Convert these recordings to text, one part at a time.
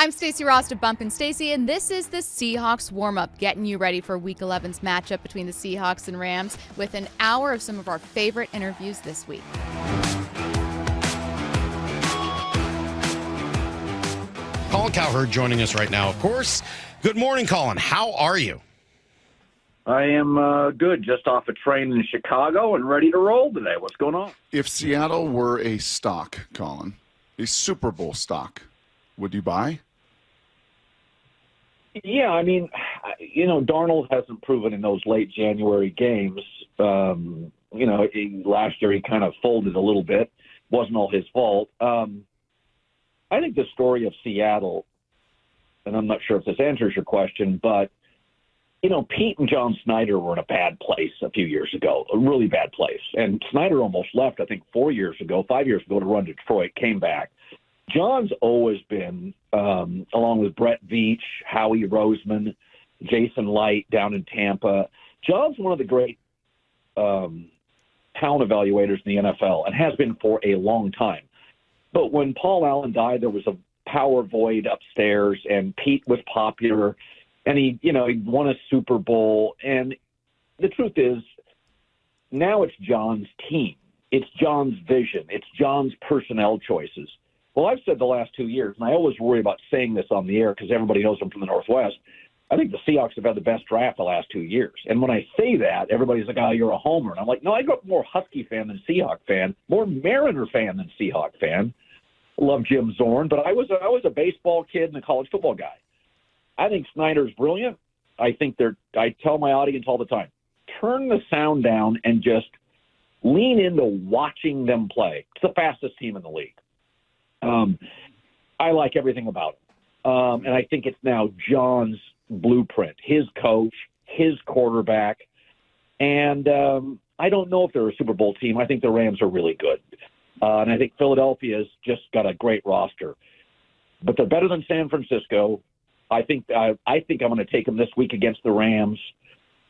I'm Stacy Ross of Bump and Stacy, and this is the Seahawks warm-up, getting you ready for Week 11's matchup between the Seahawks and Rams with an hour of some of our favorite interviews this week. Colin Cowherd joining us right now, of course. Good morning, Colin. How are you? I am good. Just off a train in Chicago and ready to roll today. What's going on? If Seattle were a stock, Colin, a Super Bowl stock, would you buy? Yeah, I mean, Darnold hasn't proven in those late January games. Last year he kind of folded a little bit. Wasn't all his fault. I think the story of Seattle, and I'm not sure if this answers your question, but, Pete and John Snyder were in a bad place a few years ago, a really bad place. And Snyder almost left, I think, 5 years ago to run Detroit, came back. John's always been, along with Brett Veach, Howie Roseman, Jason Light down in Tampa. John's one of the great talent evaluators in the NFL and has been for a long time. But when Paul Allen died, there was a power void upstairs, and Pete was popular, and he won a Super Bowl. And the truth is, now it's John's team. It's John's vision. It's John's personnel choices. Well, I've said the last 2 years, and I always worry about saying this on the air because everybody knows I'm from the Northwest, I think the Seahawks have had the best draft the last 2 years. And when I say that, everybody's like, oh, you're a homer. And I'm like, no, I grew up more Husky fan than Seahawk fan, more Mariner fan than Seahawk fan. Love Jim Zorn, but I was a baseball kid and a college football guy. I think Snyder's brilliant. I tell my audience all the time, turn the sound down and just lean into watching them play. It's the fastest team in the league. I like everything about it. And I think it's now John's blueprint, his coach, his quarterback. And I don't know if they're a Super Bowl team. I think the Rams are really good. And I think Philadelphia's just got a great roster. But they're better than San Francisco. I think I'm going to take them this week against the Rams.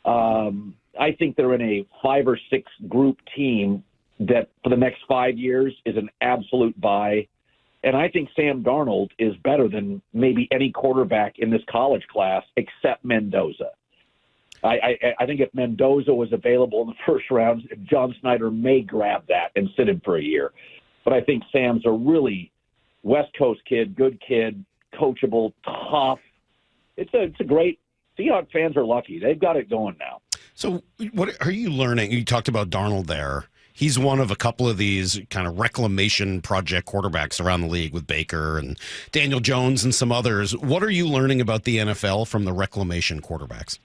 I think they're in a 5 or 6 group team that for the next 5 years is an absolute buy. And I think Sam Darnold is better than maybe any quarterback in this college class except Mendoza. I think if Mendoza was available in the first round, John Snyder may grab that and sit him for a year. But I think Sam's a really West Coast kid, good kid, coachable, tough. It's a great – Seahawks fans are lucky. They've got it going now. So what are you learning? You talked about Darnold there. He's one of a couple of these kind of reclamation project quarterbacks around the league with Baker and Daniel Jones and some others. What are you learning about the NFL from the reclamation quarterbacks?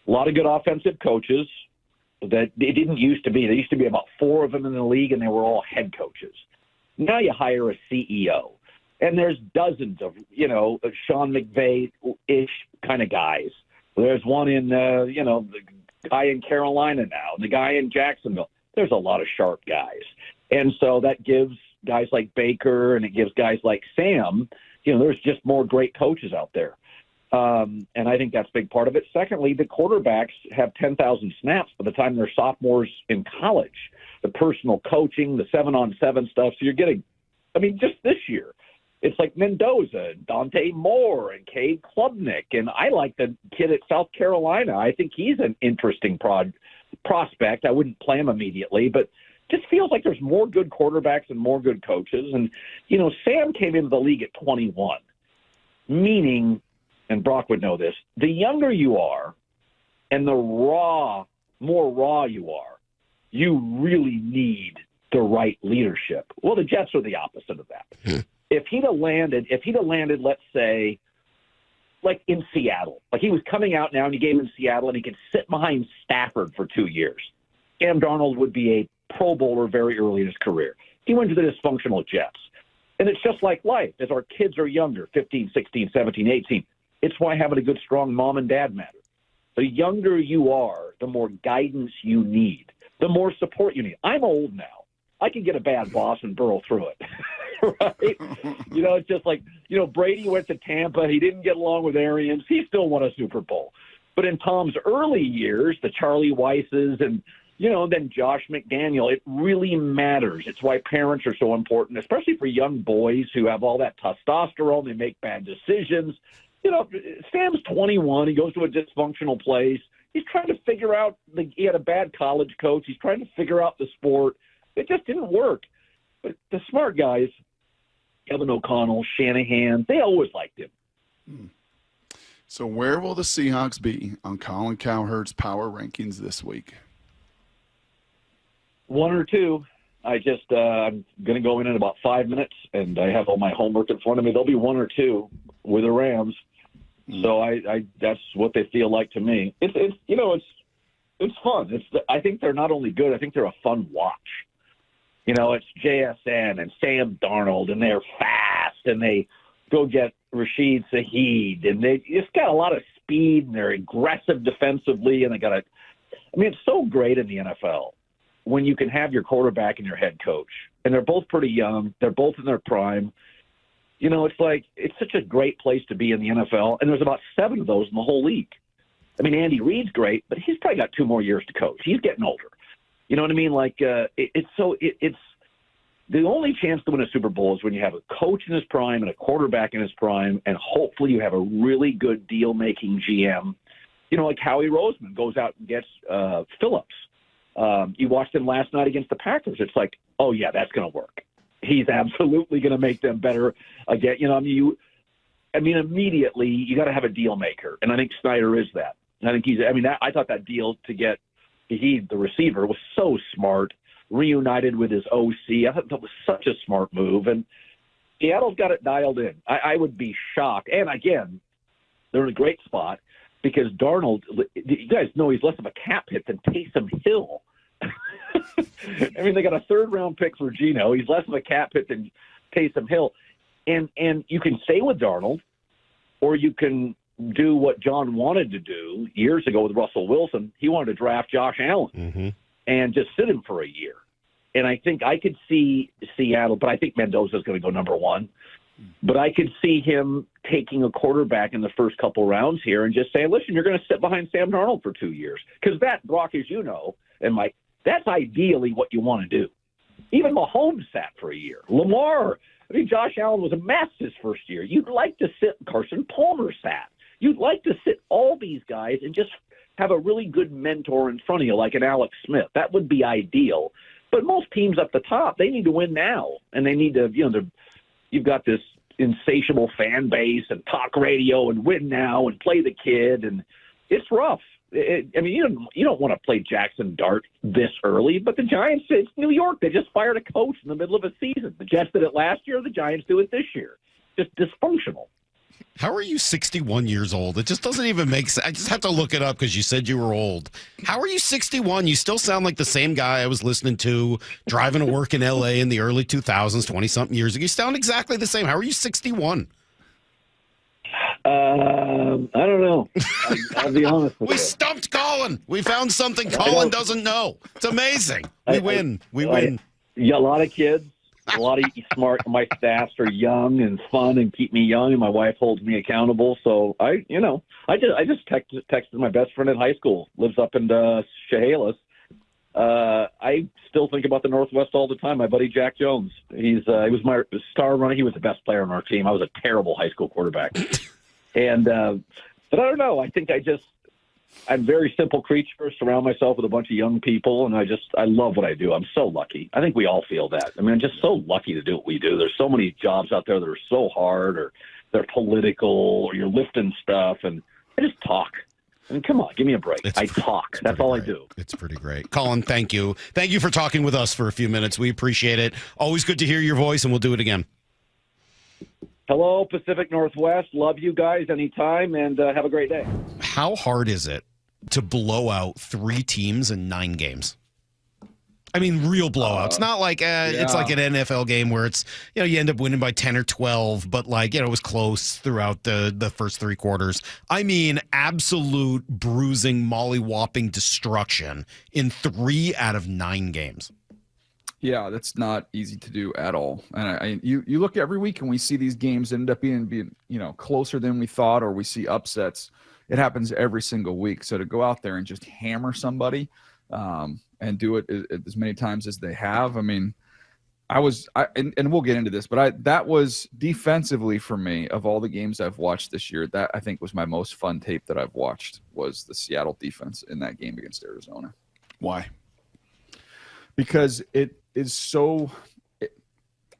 A lot of good offensive coaches that it didn't used to be. There used to be about 4 of them in the league, and they were all head coaches. Now you hire a CEO, and there's dozens of, Sean McVay-ish kind of guys. There's one in, the guy in Carolina now, and the guy in Jacksonville. There's a lot of sharp guys. And so that gives guys like Baker and it gives guys like Sam, there's just more great coaches out there. And I think that's a big part of it. Secondly, the quarterbacks have 10,000 snaps by the time they're sophomores in college. The personal coaching, the 7-on-7 stuff. So you're getting, just this year, it's like Mendoza, and Dante Moore, and Cade Klubnik. And I like the kid at South Carolina. I think he's an interesting prospect. I wouldn't play him immediately, but just feels like there's more good quarterbacks and more good coaches. And, Sam came into the league at 21, meaning – and Brock would know this, the younger you are and the more raw you are, you really need the right leadership. Well, the Jets are the opposite of that. If he'd have landed, let's say, like in Seattle, like he was coming out now and you gave him Seattle and he could sit behind Stafford for 2 years, Sam Darnold would be a Pro Bowler very early in his career. He went to the dysfunctional Jets. And it's just like life. As our kids are younger, 15, 16, 17, 18, it's why having a good, strong mom and dad matters. The younger you are, the more guidance you need, the more support you need. I'm old now. I can get a bad boss and burrow through it, right? It's just like, Brady went to Tampa. He didn't get along with Arians. He still won a Super Bowl. But in Tom's early years, the Charlie Weisses and Then Josh McDaniel, it really matters. It's why parents are so important, especially for young boys who have all that testosterone. They make bad decisions. Sam's 21. He goes to a dysfunctional place. He's trying to figure out he had a bad college coach. He's trying to figure out the sport. It just didn't work. But the smart guys, Kevin O'Connell, Shanahan, they always liked him. So where will the Seahawks be on Colin Cowherd's power rankings this week? 1 or 2. I'm going to go in about 5 minutes, and I have all my homework in front of me. There'll be 1 or 2 with the Rams. So I that's what they feel like to me. It's fun. I think they're not only good. I think they're a fun watch. It's JSN and Sam Darnold, and they're fast, and they go get Rashid Shaheed, and they just got a lot of speed, and they're aggressive defensively, and it's so great in the NFL when you can have your quarterback and your head coach, and they're both pretty young. They're both in their prime. It's such a great place to be in the NFL, and there's about 7 of those in the whole league. Andy Reid's great, but he's probably got 2 more years to coach. He's getting older. You know what I mean? It's the only chance to win a Super Bowl is when you have a coach in his prime and a quarterback in his prime, and hopefully you have a really good deal-making GM. Like Howie Roseman goes out and gets Phillips. You watched him last night against the Packers. It's like, oh, yeah, that's going to work. He's absolutely going to make them better again. Immediately you got to have a deal maker, and I think Snyder is that. And I think I thought that deal to get the receiver was so smart, reunited with his OC. I thought that was such a smart move, and Seattle's got it dialed in. I would be shocked. And again, they're in a great spot because Darnold, you guys know he's less of a cap hit than Taysom Hill. They got a 3rd-round pick for Geno. He's less of a cap hit than Taysom Hill. And you can stay with Darnold, or you can do what John wanted to do years ago with Russell Wilson. He wanted to draft Josh Allen and just sit him for a year. And I think I could see Seattle, but I think Mendoza's going to go number 1. But I could see him taking a quarterback in the first couple rounds here and just saying, listen, you're going to sit behind Sam Darnold for 2 years. Because that, Brock, as you know, and Mike, that's ideally what you want to do. Even Mahomes sat for a year. Lamar, Josh Allen was a mess his first year. You'd like to sit Carson Palmer sat. You'd like to sit all these guys and just have a really good mentor in front of you like an Alex Smith. That would be ideal. But most teams up the top, they need to win now. And they need to, you've got this insatiable fan base and talk radio and win now and play the kid. And it's rough. You don't want to play Jackson Dart this early, but the Giants, it's New York. They just fired a coach in the middle of a season. The Jets did it last year. The Giants do it this year. Just dysfunctional. How are you 61 years old? It just doesn't even make sense. I just have to look it up because you said you were old. How are you 61? You still sound like the same guy I was listening to driving to work in L.A. in the early 2000s, 20-something years ago. You sound exactly the same. How are you 61? I don't know. I'll be honest with you. We stumped Colin. We found something Colin doesn't know. It's amazing. We win. We win. Yeah, a lot of kids, a lot of smart. My staffs are young and fun and keep me young, and my wife holds me accountable. So I just texted my best friend in high school, lives up in Chehalis. I still think about the Northwest all the time. My buddy Jack Jones. He was my star runner. He was the best player on our team. I was a terrible high school quarterback. And but I don't know. I think I'm a very simple creature. Surround myself with a bunch of young people, and I love what I do. I'm so lucky. I think we all feel that. I'm just so lucky to do what we do. There's so many jobs out there that are so hard, or they're political, or you're lifting stuff, and I just talk. Come on, give me a break. I talk. That's all I do. It's pretty great. Colin, thank you. Thank you for talking with us for a few minutes. We appreciate it. Always good to hear your voice, and we'll do it again. Hello, Pacific Northwest. Love you guys anytime, and have a great day. How hard is it to blow out 3 teams in 9 games? Real blowouts. Not like it's like an NFL game where it's, you end up winning by 10 or 12, but it was close throughout the first 3 quarters. Absolute bruising, molly-whopping destruction in 3 out of 9 games. Yeah, that's not easy to do at all. And you look every week and we see these games end up being closer than we thought, or we see upsets. It happens every single week. So to go out there and just hammer somebody, and do it as many times as they have. I mean, and we'll get into this, but that was defensively for me, of all the games I've watched this year, that I think was my most fun tape that I've watched, was the Seattle defense in that game against Arizona. Why? Because it is so.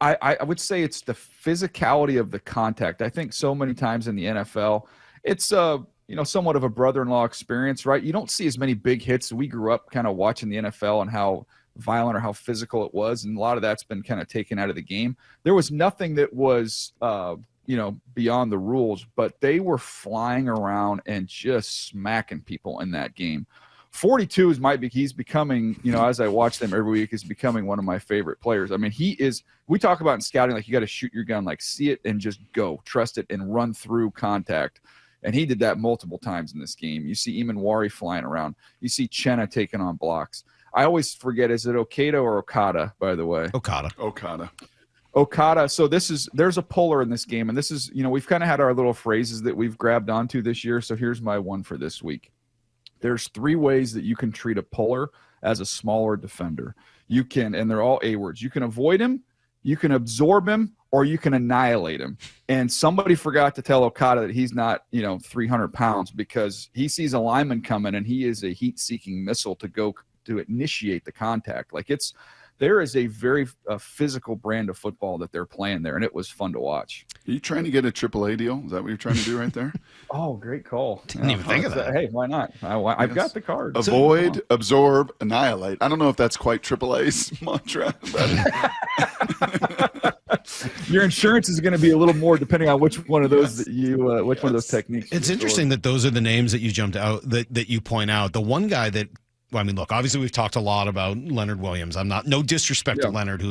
I would say it's the physicality of the contact. I think so many times in the NFL, it's somewhat of a brother-in-law experience, right? You don't see as many big hits. We grew up kind of watching the NFL and how violent or how physical it was, and a lot of that's been kind of taken out of the game. There was nothing that was beyond the rules, but they were flying around and just smacking people in that game. 42 he's becoming, as I watch them every week, is becoming one of my favorite players. I mean, we talk about in scouting, like, you got to shoot your gun, like, see it and just go, trust it and run through contact. And he did that multiple times in this game. You see Imanwari flying around. You see Chenna taking on blocks. I always forget, is it Okada or Okada, by the way? Okada. So there's a puller in this game. And this is, we've kind of had our little phrases that we've grabbed onto this year. So here's my one for this week. There's 3 ways that you can treat a puller as a smaller defender. You can, and they're all A words. You can avoid him, you can absorb him, or you can annihilate him. And somebody forgot to tell Okada that he's not, 300 pounds, because he sees a lineman coming and he is a heat-seeking missile to go to initiate the contact. Like, there is a very physical brand of football that they're playing there, and it was fun to watch. Are you trying to get a AAA deal? Is that what you're trying to do right there? Oh, great call. Didn't even think of that. Hey, why not? I've got the card. Avoid, absorb, annihilate. I don't know if that's quite AAA's mantra. Your insurance is going to be a little more depending on which one of those one of those techniques. It's interesting that those are the names that you jumped out, that you point out. The one guy that, I mean, look, obviously we've talked a lot about Leonard Williams. No disrespect to Leonard,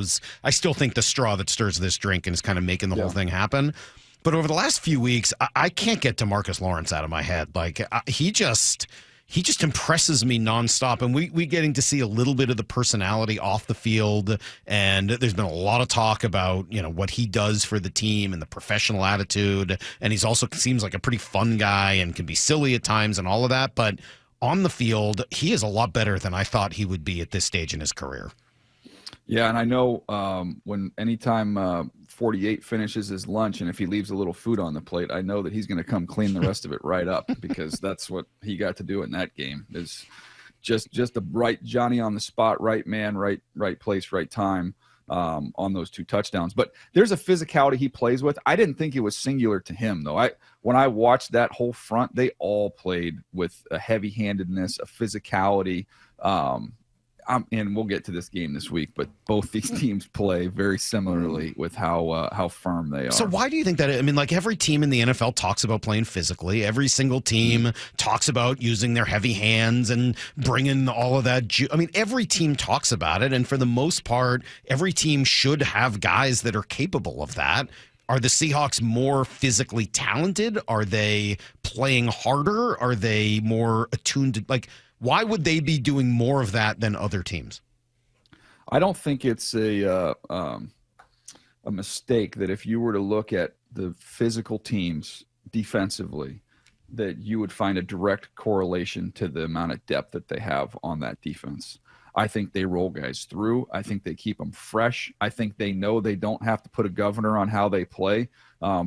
I still think the straw that stirs this drink and is kind of making the whole thing happen. But over the last few weeks, I can't get DeMarcus Lawrence out of my head. Like, he just impresses me nonstop. And we getting to see a little bit of the personality off the field. And there's been a lot of talk about, what he does for the team and the professional attitude. And he's also seems like a pretty fun guy and can be silly at times and all of that. But on the field, he is a lot better than I thought he would be at this stage in his career. Yeah, and I know anytime 48 finishes his lunch, and if he leaves a little food on the plate, I know that he's going to come clean the rest of it right up, because that's what he got to do in that game, is just the right Johnny on the spot, right man, right place, right time on those 2 touchdowns. But there's a physicality he plays with. I didn't think it was singular to him, though. When I watched that whole front, they all played with a heavy-handedness, a physicality. And we'll get to this game this week, but both these teams play very similarly with how firm they are. So why do you think that? I mean, like, every team in the NFL talks about playing physically. Every single team talks about using their heavy hands and bringing all of that. I mean, every team talks about it, and for the most part, every team should have guys that are capable of that. Are the Seahawks more physically talented? Are they playing harder? Are they more attuned to, like, why would they be doing more of that than other teams? I don't think it's a mistake that if you were to look at the physical teams defensively, that you would find a direct correlation to the amount of depth that they have on that defense. I think they roll guys through. I think they keep them fresh. I think they know they don't have to put a governor on how they play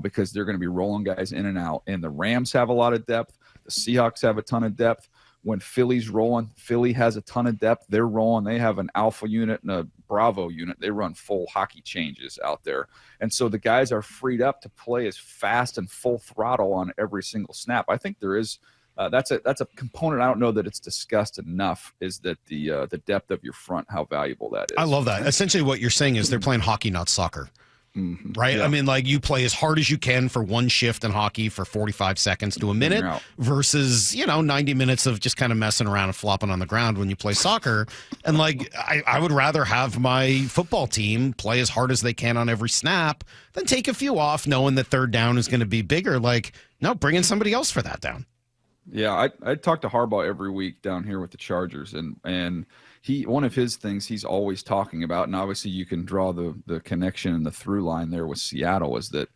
because they're going to be rolling guys in and out. And the Rams have a lot of depth. The Seahawks have a ton of depth. When Philly's rolling, Philly has a ton of depth. They're rolling. They have an alpha unit and a Bravo unit. They run full hockey changes out there. And so the guys are freed up to play as fast and full throttle on every single snap. I think there is that's a component. I don't know that it's discussed enough, is that the depth of your front, how valuable that is. I love that. Essentially what you're saying is they're playing hockey, not soccer. Mm-hmm. Right? Yeah. I mean, like, you play as hard as you can for one shift in hockey for 45 seconds to a minute versus, 90 minutes of just kind of messing around and flopping on the ground when you play soccer. And, like, I would rather have my football team play as hard as they can on every snap than take a few off knowing that third down is going to be bigger. Like, no, bring in somebody else for that down. Yeah, I talk to Harbaugh every week down here with the Chargers, and one of his things he's always talking about, and obviously you can draw the connection and the through line there with Seattle, is that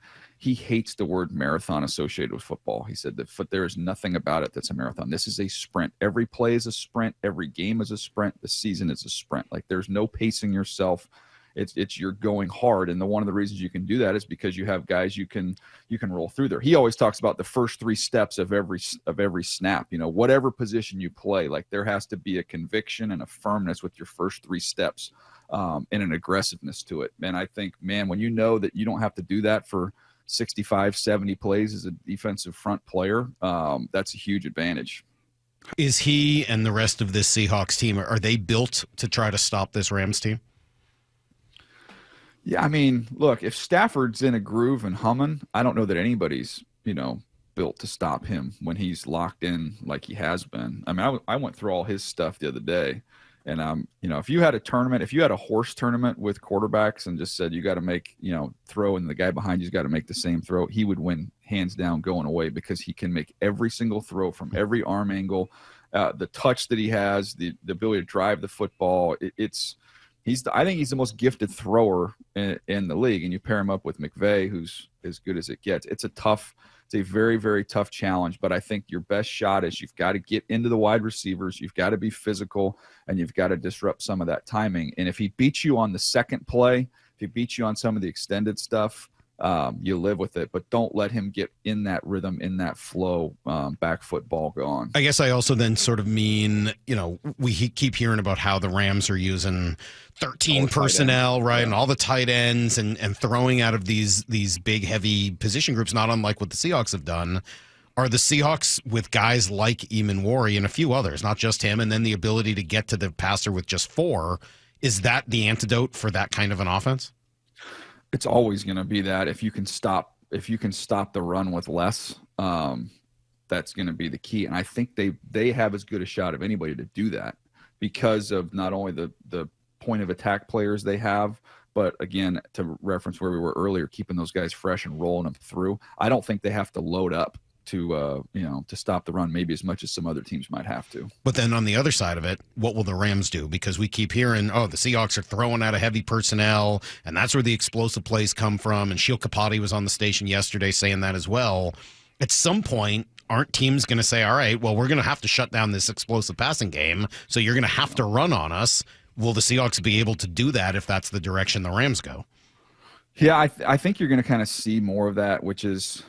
he hates the word marathon associated with football. He said that there is nothing about it that's a marathon. This is a sprint. Every play is a sprint. Every game is a sprint. The season is a sprint. Like, there's no pacing yourself. It's you're going hard. And one of the reasons you can do that is because you have guys you can roll through there. He always talks about the first 3 steps of every snap. You know, whatever position you play, like, there has to be a conviction and a firmness with your first 3 steps, and an aggressiveness to it. And I think, man, when you know that you don't have to do that for 65, 70 plays as a defensive front player, that's a huge advantage. Is he and the rest of this Seahawks team, are they built to try to stop this Rams team? Yeah, I mean, look, if Stafford's in a groove and humming, I don't know that anybody's, built to stop him when he's locked in like he has been. I mean, I went through all his stuff the other day, and if you had a horse tournament with quarterbacks and just said you got to make, throw, and the guy behind you's got to make the same throw, he would win hands down going away, because he can make every single throw from every arm angle, the touch that he has, the ability to drive the football. I think he's the most gifted thrower in the league, and you pair him up with McVay, who's as good as it gets. It's a very, very tough challenge, but I think your best shot is you've got to get into the wide receivers, you've got to be physical, and you've got to disrupt some of that timing. And if he beats you on the second play, if he beats you on some of the extended stuff, you live with it, but don't let him get in that rhythm, in that flow, back foot ball gone. I guess I also then sort of mean, we keep hearing about how the Rams are using 13 personnel, right? Yeah. And all the tight ends and throwing out of these big, heavy position groups, not unlike what the Seahawks have done. Are the Seahawks, with guys like Eamon and a few others, not just him, and then the ability to get to the passer with just 4, is that the antidote for that kind of an offense? It's always going to be that. If you can stop the run with less, that's going to be the key. And I think they have as good a shot of anybody to do that, because of not only the point of attack players they have, but again, to reference where we were earlier, keeping those guys fresh and rolling them through. I don't think they have to load up to stop the run, maybe as much as some other teams might have to. But then on the other side of it, what will the Rams do? Because we keep hearing, the Seahawks are throwing out a heavy personnel, and that's where the explosive plays come from. And Sheil Kapati was on the station yesterday saying that as well. At some point, aren't teams going to say, all right, well, we're going to have to shut down this explosive passing game, so you're going to have to run on us? Will the Seahawks be able to do that if that's the direction the Rams go? Yeah, I think you're going to kind of see more of that, which is,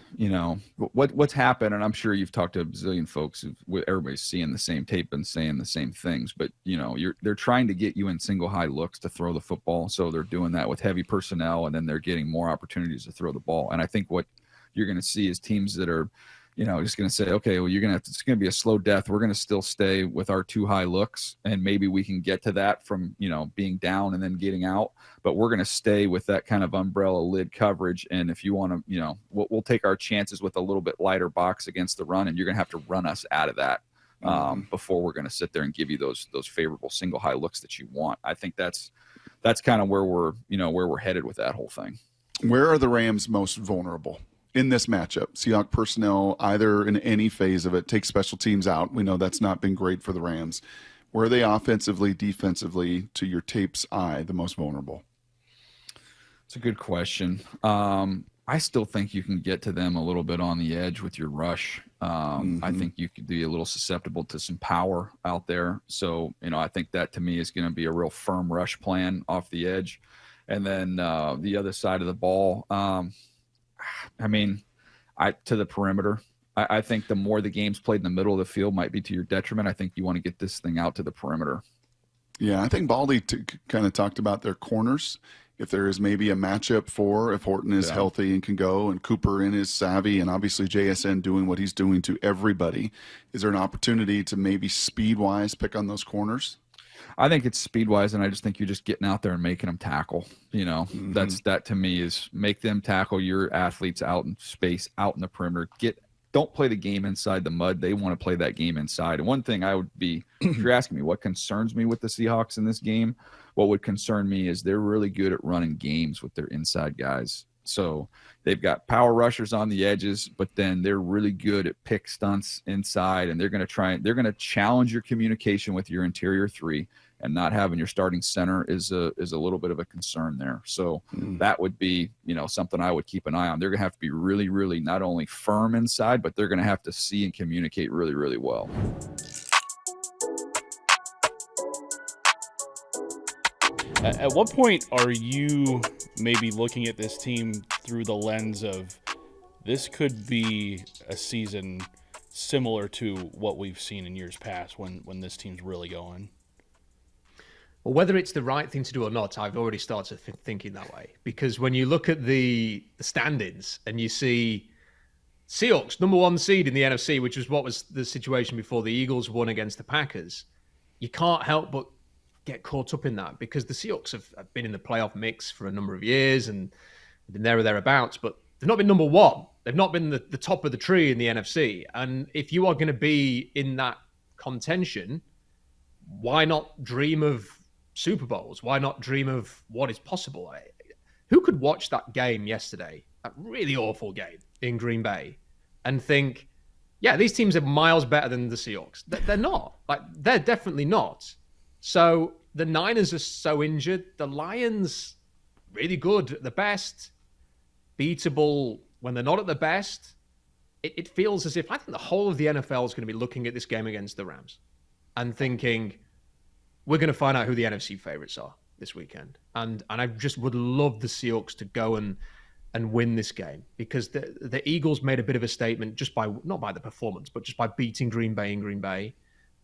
what's happened. And I'm sure you've talked to a bazillion folks. Everybody's seeing the same tape and saying the same things. But, they're trying to get you in single high looks to throw the football. So they're doing that with heavy personnel, and then they're getting more opportunities to throw the ball. And I think what you're going to see is teams that are, just going to say, okay, well, it's going to be a slow death. We're going to still stay with our 2 high looks, and maybe we can get to that from, being down and then getting out. But we're going to stay with that kind of umbrella lid coverage. And if you want to, we'll take our chances with a little bit lighter box against the run, and you're going to have to run us out of that before we're going to sit there and give you those favorable single high looks that you want. I think that's kind of where we're headed with that whole thing. Where are the Rams most vulnerable in this matchup? Seahawks personnel, either in any phase of it, take special teams out. We know that's not been great for the Rams. Where are they offensively, defensively, to your tape's eye, the most vulnerable? It's a good question. I still think you can get to them a little bit on the edge with your rush. I think you could be a little susceptible to some power out there. So, I think that to me is going to be a real firm rush plan off the edge. And then the other side of the ball, to the perimeter. I think the more the game's played in the middle of the field might be to your detriment. I think you want to get this thing out to the perimeter. Yeah, I think Baldy kind of talked about their corners. If there is maybe a matchup if Horton is healthy and can go, and Cooper in is savvy, and obviously JSN doing what he's doing to everybody, is there an opportunity to maybe speed-wise pick on those corners? I think it's speed-wise, and I just think you're just getting out there and making them tackle. That to me is make them tackle your athletes out in space, out in the perimeter. Don't play the game inside the mud. They want to play that game inside. And one thing I would be, if you're asking me what concerns me with the Seahawks in this game, what would concern me is they're really good at running games with their inside guys. So they've got power rushers on the edges, but then they're really good at pick stunts inside, and they're going to challenge your communication with your interior 3, and not having your starting center is a little bit of a concern there. So that would be, something I would keep an eye on. They're going to have to be really, really not only firm inside, but they're going to have to see and communicate really, really well. At what point are you maybe looking at this team through the lens of this could be a season similar to what we've seen in years past when this team's really going? Well, whether it's the right thing to do or not, I've already started thinking that way. Because when you look at the standings and you see Seahawks, number 1 seed in the NFC, which was what was the situation before the Eagles won against the Packers, you can't help but get caught up in that because the Seahawks have been in the playoff mix for a number of years and been there or thereabouts, but they've not been number 1. They've not been the top of the tree in the NFC. And if you are going to be in that contention, why not dream of Super Bowls? Why not dream of what is possible? Who could watch that game yesterday, that really awful game in Green Bay, and think, yeah, these teams are miles better than the Seahawks? They're not. They're definitely not. So the Niners are so injured. The Lions, really good at the best, beatable when they're not at the best. It feels as if I think the whole of the NFL is going to be looking at this game against the Rams and thinking, we're going to find out who the NFC favorites are this weekend. And I just would love the Seahawks to go and win this game because the Eagles made a bit of a statement just by, not by the performance, but just by beating Green Bay in Green Bay.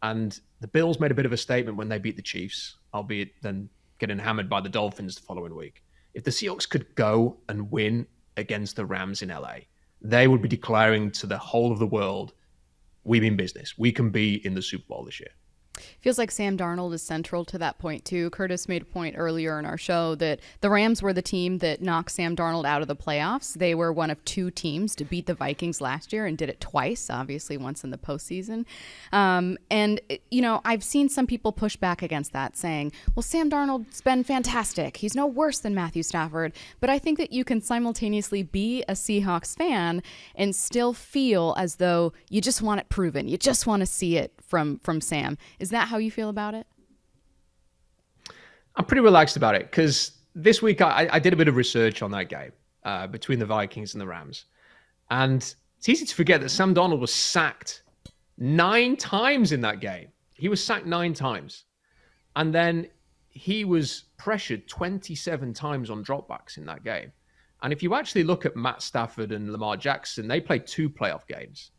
And the Bills made a bit of a statement when they beat the Chiefs, albeit then getting hammered by the Dolphins the following week. If the Seahawks could go and win against the Rams in LA, they would be declaring to the whole of the world, we mean business. We can be in the Super Bowl this year. Feels like Sam Darnold is central to that point too. Curtis made a point earlier in our show that the Rams were the team that knocked Sam Darnold out of the playoffs. They were one of 2 teams to beat the Vikings last year and did it twice, obviously once in the postseason. And, I've seen some people push back against that saying, well, Sam Darnold's been fantastic. He's no worse than Matthew Stafford. But I think that you can simultaneously be a Seahawks fan and still feel as though you just want it proven. You just want to see it from Sam. Is that how you feel about it? I'm pretty relaxed about it because this week I did a bit of research on that game between the Vikings and the Rams. And it's easy to forget that Sam Darnold was sacked 9 times in that game. He was sacked 9 times. And then he was pressured 27 times on dropbacks in that game. And if you actually look at Matt Stafford and Lamar Jackson, they played 2 playoff games.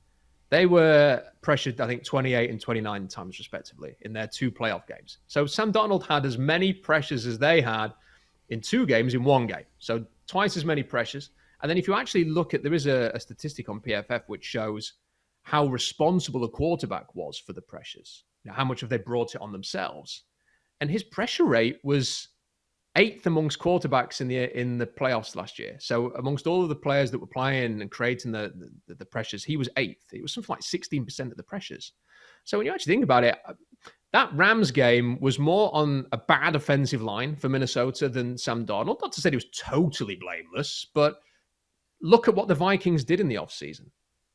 They were pressured, I think, 28 and 29 times, respectively, in their 2 playoff games. So Sam Darnold had as many pressures as they had in 2 games in 1 game. So twice as many pressures. And then if you actually look at, there is a statistic on PFF which shows how responsible a quarterback was for the pressures. How much have they brought it on themselves? And his pressure rate was 8th amongst quarterbacks in the playoffs last year. So amongst all of the players that were playing and creating the pressures, he was 8th. It was something like 16% of the pressures. So when you actually think about it, that Rams game was more on a bad offensive line for Minnesota than Sam Darnold. Not to say he was totally blameless, but look at what the Vikings did in the offseason.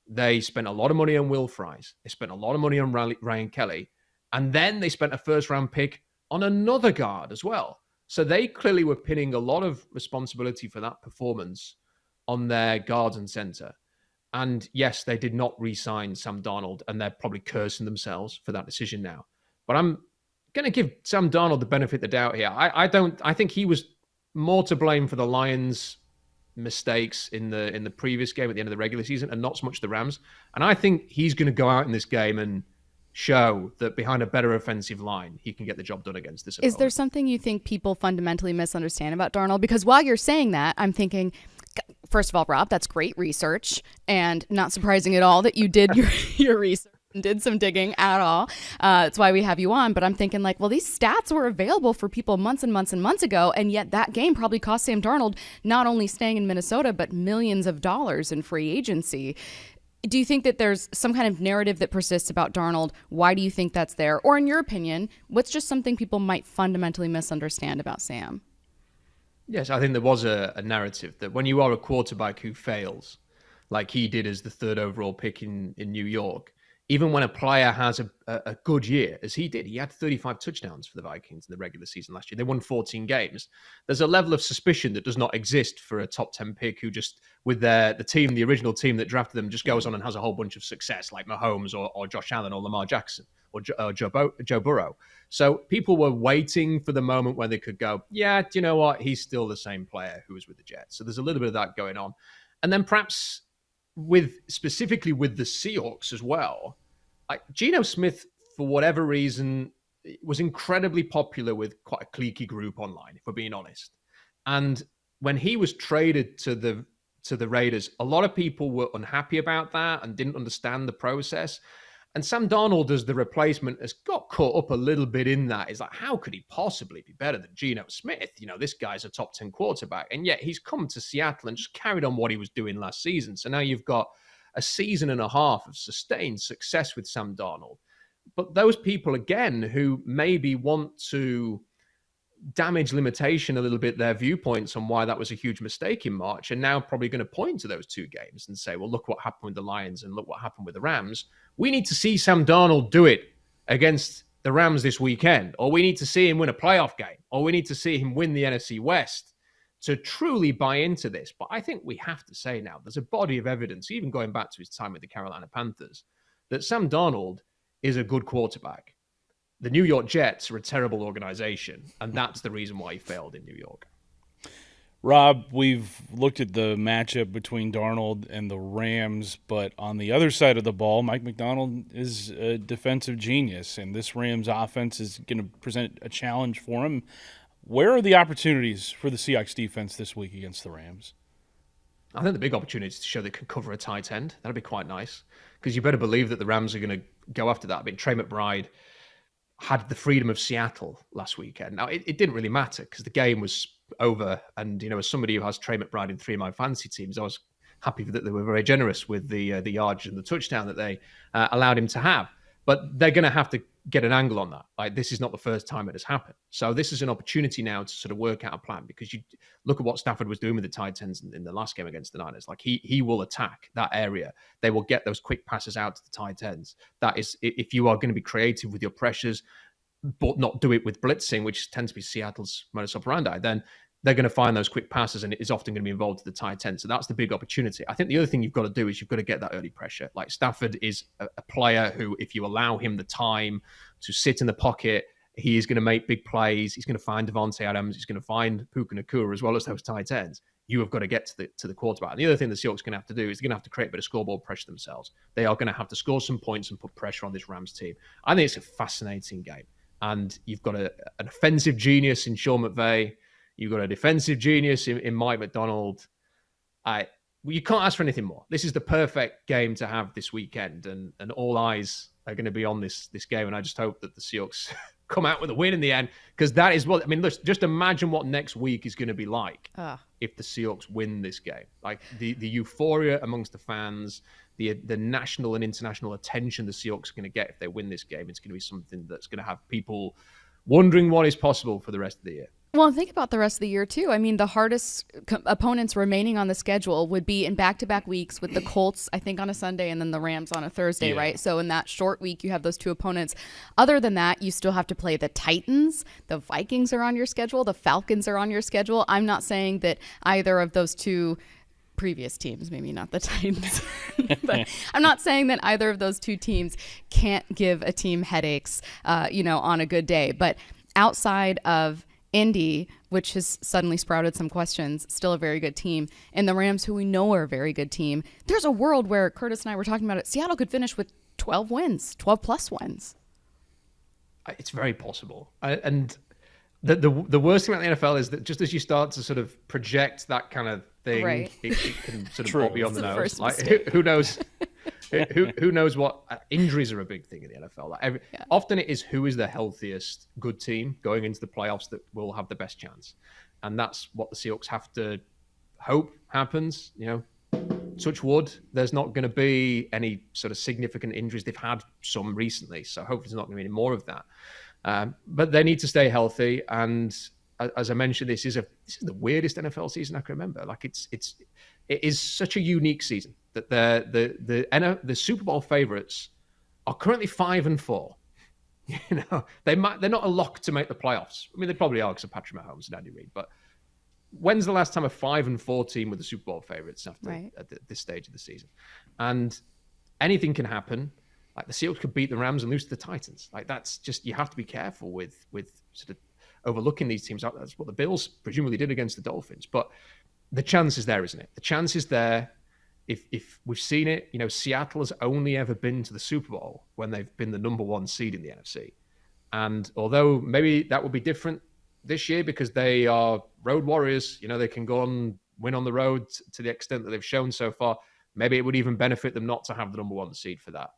They spent a lot of money on Will Fries. They spent a lot of money on Ryan Kelly. And then they spent a first-round pick on another guard as well. So they clearly were pinning a lot of responsibility for that performance on their guards and center. And yes, they did not re-sign Sam Darnold, and they're probably cursing themselves for that decision now. But I'm going to give Sam Darnold the benefit of the doubt here. I think he was more to blame for the Lions' mistakes in the previous game at the end of the regular season, and not so much the Rams. And I think he's going to go out in this game and show that behind a better offensive line, he can get the job done against this opponent. Is there something you think people fundamentally misunderstand about Darnold? Because while you're saying that, I'm thinking, first of all, Rob, that's great research, and not surprising at all that you did your research and did some digging at all. That's why we have you on. But I'm thinking like, well, these stats were available for people months and months and months ago, and yet that game probably cost Sam Darnold not only staying in Minnesota, but millions of dollars in free agency. Do you think that there's some kind of narrative that persists about Darnold? Why do you think that's there? Or in your opinion, what's just something people might fundamentally misunderstand about Sam? Yes, I think there was a narrative that when you are a quarterback who fails, like he did as the 3rd overall pick in New York, even when a player has a good year, as he did, he had 35 touchdowns for the Vikings in the regular season last year. They won 14 games. There's a level of suspicion that does not exist for a top 10 pick who just, with the original team that drafted them, just goes on and has a whole bunch of success, like Mahomes or Josh Allen or Lamar Jackson or Joe Burrow. So people were waiting for the moment where they could go, yeah, do you know what? He's still the same player who was with the Jets. So there's a little bit of that going on. And then perhaps specifically with the Seahawks as well, Geno Smith, for whatever reason, was incredibly popular with quite a cliquey group online, if we're being honest. And when he was traded to the Raiders, a lot of people were unhappy about that and didn't understand the process. And Sam Darnold, as the replacement, has got caught up a little bit in that. It's like, how could he possibly be better than Geno Smith? This guy's a top 10 quarterback. And yet he's come to Seattle and just carried on what he was doing last season. So now you've got a season and a half of sustained success with Sam Darnold. But those people, again, who maybe want to damage limitation a little bit their viewpoints on why that was a huge mistake in March, are now probably going to point to those two games and say, well, look what happened with the Lions and look what happened with the Rams. We need to see Sam Darnold do it against the Rams this weekend, or we need to see him win a playoff game, or we need to see him win the NFC West to truly buy into this. But I think we have to say now, there's a body of evidence, even going back to his time with the Carolina Panthers, that Sam Darnold is a good quarterback. The New York Jets are a terrible organization, and that's the reason why he failed in New York. Rob, we've looked at the matchup between Darnold and the Rams, but on the other side of the ball, Mike Macdonald is a defensive genius, and this Rams offense is going to present a challenge for him. Where are the opportunities for the Seahawks defense this week against the Rams? I think the big opportunity is to show they can cover a tight end. That'd be quite nice, because you better believe that the Rams are going to go after that. I mean, Trey McBride had the freedom of Seattle last weekend. Now, it didn't really matter because the game was over. And, as somebody who has Trey McBride in 3 of my fantasy teams, I was happy that they were very generous with the yards and the touchdown that they allowed him to have. But they're going to have to get an angle on that. Like, this is not the first time it has happened. So this is an opportunity now to sort of work out a plan, because you look at what Stafford was doing with the tight ends in the last game against the Niners. Like, he will attack that area. They will get those quick passes out to the tight ends. That is, if you are going to be creative with your pressures, but not do it with blitzing, which tends to be Seattle's modus operandi, then they're going to find those quick passes, and it is often going to be involved to the tight end. So that's the big opportunity. I think the other thing you've got to do is you've got to get that early pressure. Like, Stafford is a player who, if you allow him the time to sit in the pocket, he is going to make big plays. He's going to find Devontae Adams. He's going to find Puka Nacua, as well as those tight ends. You have got to get to the quarterback. And the other thing the Seahawks are going to have to do is they're going to have to create a bit of scoreboard pressure themselves. They are going to have to score some points and put pressure on this Rams team. I think it's a fascinating game. And you've got an offensive genius in Sean McVay. You've got a defensive genius in Mike Macdonald. You can't ask for anything more. This is the perfect game to have this weekend, and all eyes are going to be on this game. And I just hope that the Seahawks come out with a win in the end, because that is what, I mean, look, just imagine what next week is going to be like if the Seahawks win this game. Like, the euphoria amongst the fans, the national and international attention the Seahawks are going to get if they win this game. It's going to be something that's going to have people wondering what is possible for the rest of the year. Well, think about the rest of the year, too. I mean, the hardest opponents remaining on the schedule would be in back-to-back weeks with the Colts, I think, on a Sunday, and then the Rams on a Thursday, right? So in that short week, you have those two opponents. Other than that, you still have to play the Titans. The Vikings are on your schedule. The Falcons are on your schedule. I'm not saying that either of those two previous teams, maybe not the Titans, but I'm not saying that either of those two teams can't give a team headaches, on a good day. But outside of Indy, which has suddenly sprouted some questions, still a very good team, and the Rams, who we know are a very good team, there's a world where Curtis and I were talking about it. Seattle could finish with 12 wins, 12 plus wins. It's very possible. And the worst thing about the NFL is that just as you start to sort of project that kind of thing, right, it can sort of pop you on the nose. Like, mistake. who knows? Who knows what injuries are a big thing in the NFL. Like, often it is who is the healthiest good team going into the playoffs that will have the best chance, and that's what the Seahawks have to hope happens. Touch wood, there's not going to be any sort of significant injuries. They've had some recently, so hopefully there's not going to be any more of that. But they need to stay healthy, and as I mentioned, this is the weirdest NFL season I can remember. Like, it is such a unique season that the Super Bowl favorites are currently 5-4. You know, they're not a lock to make the playoffs. I mean, they probably are because of Patrick Mahomes and Andy Reid. But when's the last time a 5-4 team with the Super Bowl favorites after at this stage of the season? And anything can happen. Like the Seahawks could beat the Rams and lose to the Titans. Like that's just, you have to be careful with sort of overlooking these teams. That's what the Bills presumably did against the Dolphins. But the chance is there, isn't it? The chance is there. If we've seen it, you know, Seattle has only ever been to the Super Bowl when they've been the number one seed in the NFC. And although maybe that will be different this year because they are road warriors, you know, they can go and win on the road to the extent that they've shown so far. Maybe it would even benefit them not to have the number one seed for that,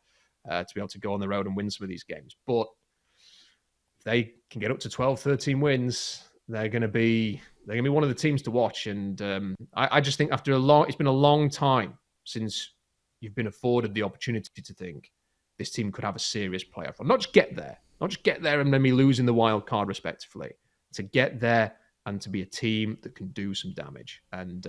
to be able to go on the road and win some of these games. But if they can get up to 12, 13 wins, they're going to be one of the teams to watch. And I just think it's been a long time since you've been afforded the opportunity to think this team could have a serious playoff run. Not just get there and then be losing the wild card respectively. To get there and to be a team that can do some damage. And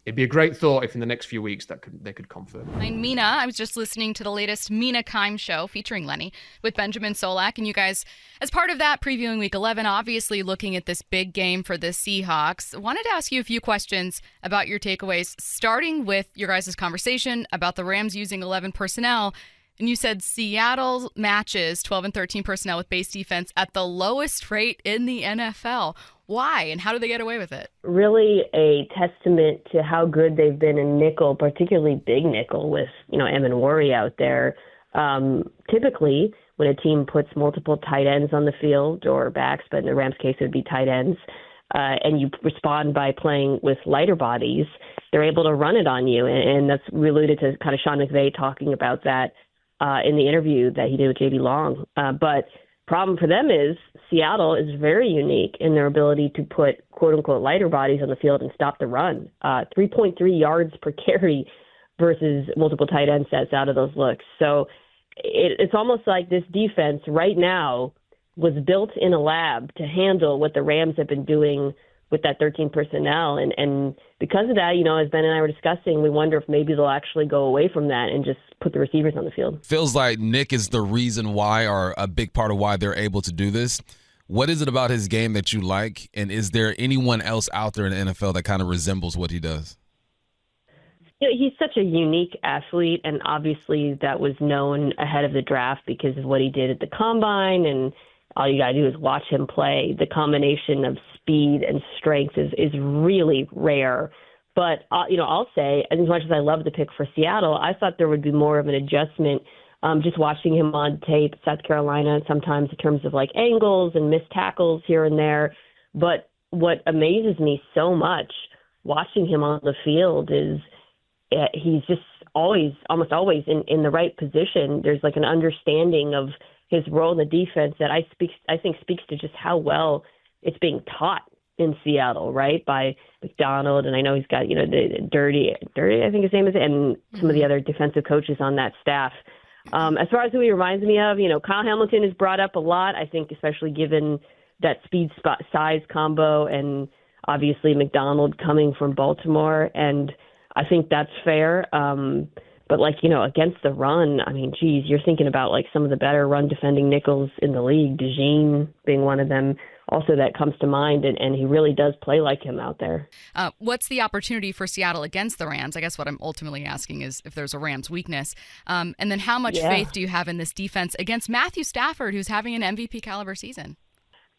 it'd be a great thought if in the next few weeks they could confirm. I'm Mina. I was just listening to the latest Mina Kime show featuring Lenny with Benjamin Solak. And you guys, as part of that, previewing Week 11, obviously looking at this big game for the Seahawks, wanted to ask you a few questions about your takeaways, starting with your guys' conversation about the Rams using 11 personnel. And you said Seattle matches 12 and 13 personnel with base defense at the lowest rate in the NFL. Why, and how do they get away with it? Really a testament to how good they've been in nickel, particularly big nickel with, you know, Amenwari out there. Typically, when a team puts multiple tight ends on the field, or backs, but in the Rams' case, it would be tight ends, and you respond by playing with lighter bodies, they're able to run it on you. And that's, we alluded to kind of Sean McVay talking about that in the interview that he did with J.D. Long. But problem for them is Seattle is very unique in their ability to put quote-unquote lighter bodies on the field and stop the run. 3.3 yards per carry versus multiple tight end sets out of those looks. So it's almost like this defense right now was built in a lab to handle what the Rams have been doing with that 13 personnel. And because of that, you know, as Ben and I were discussing, we wonder if maybe they'll actually go away from that and just put the receivers on the field. Feels like Nick is the reason why, or a big part of why they're able to do this. What is it about his game that you like? And is there anyone else out there in the NFL that kind of resembles what he does? You know, he's such a unique athlete, and obviously that was known ahead of the draft because of what he did at the Combine, and all you got to do is watch him play. The combination of speed and strength is really rare. But, you know, I'll say, as much as I love the pick for Seattle, I thought there would be more of an adjustment just watching him on tape, South Carolina, sometimes in terms of like angles and missed tackles here and there. But what amazes me so much watching him on the field is he's just almost always in the right position. There's like an understanding of his role in the defense that I think speaks to just how well it's being taught in Seattle, right, by McDonald. And I know he's got, you know, the Dirty, I think his name is, and some of the other defensive coaches on that staff. As far as who he reminds me of, you know, Kyle Hamilton is brought up a lot, I think, especially given that speed size combo, and obviously McDonald coming from Baltimore. And I think that's fair. But, like, you know, against the run, I mean, geez, you're thinking about, like, some of the better run-defending nickels in the league, DeJean being one of them, also that comes to mind, and he really does play like him out there. What's the opportunity for Seattle against the Rams? I guess what I'm ultimately asking is if there's a Rams weakness. And then how much faith do you have in this defense against Matthew Stafford, who's having an MVP-caliber season?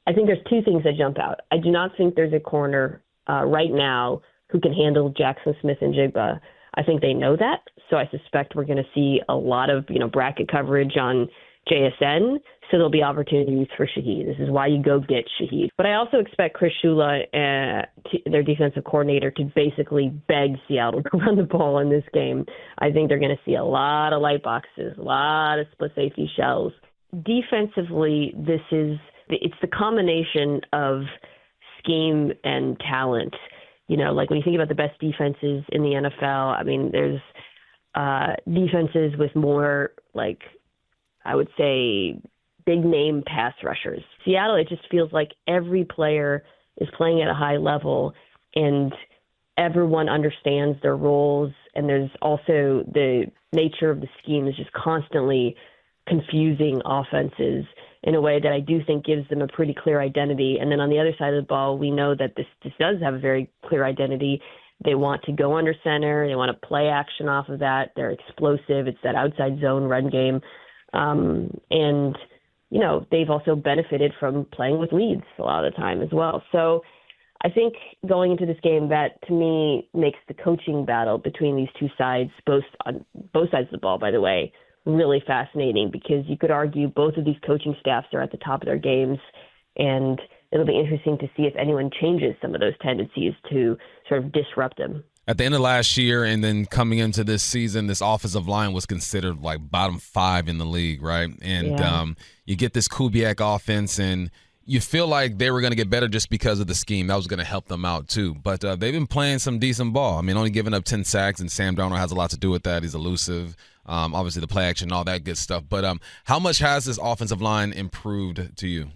I think there's two things that jump out. I do not think there's a corner right now who can handle Jackson Smith and Jigba. I think they know that, so I suspect we're going to see a lot of, you know, bracket coverage on JSN, so there'll be opportunities for Shaheed. This is why you go get Shaheed. But I also expect Chris Shula, their defensive coordinator, to basically beg Seattle to run the ball in this game. I think they're going to see a lot of light boxes, a lot of split safety shells. Defensively, it's the combination of scheme and talent. You know, like when you think about the best defenses in the NFL, I mean, there's defenses with more, like, I would say, big-name pass rushers. Seattle, it just feels like every player is playing at a high level, and everyone understands their roles And there's also the nature of the scheme is just constantly confusing offenses in a way that I do think gives them a pretty clear identity. And then on the other side of the ball, we know that this does have a very clear identity. They want to go under center. They want to play action off of that. They're explosive. It's that outside zone run game. And, you know, they've also benefited from playing with leads a lot of the time as well. So I think going into this game, that to me makes the coaching battle between these two sides, on both sides of the ball, by the way, really fascinating, because you could argue both of these coaching staffs are at the top of their games, and it'll be interesting to see if anyone changes some of those tendencies to sort of disrupt them. At the end of last year and then coming into this season, this offensive line was considered like bottom 5 in the league, right? And you get this Kubiak offense, and you feel like they were going to get better just because of the scheme. That was going to help them out too. But they've been playing some decent ball. I mean, only giving up 10 sacks, and Sam Darnold has a lot to do with that. He's elusive. Obviously, the play action, all that good stuff. But how much has this offensive line improved to you?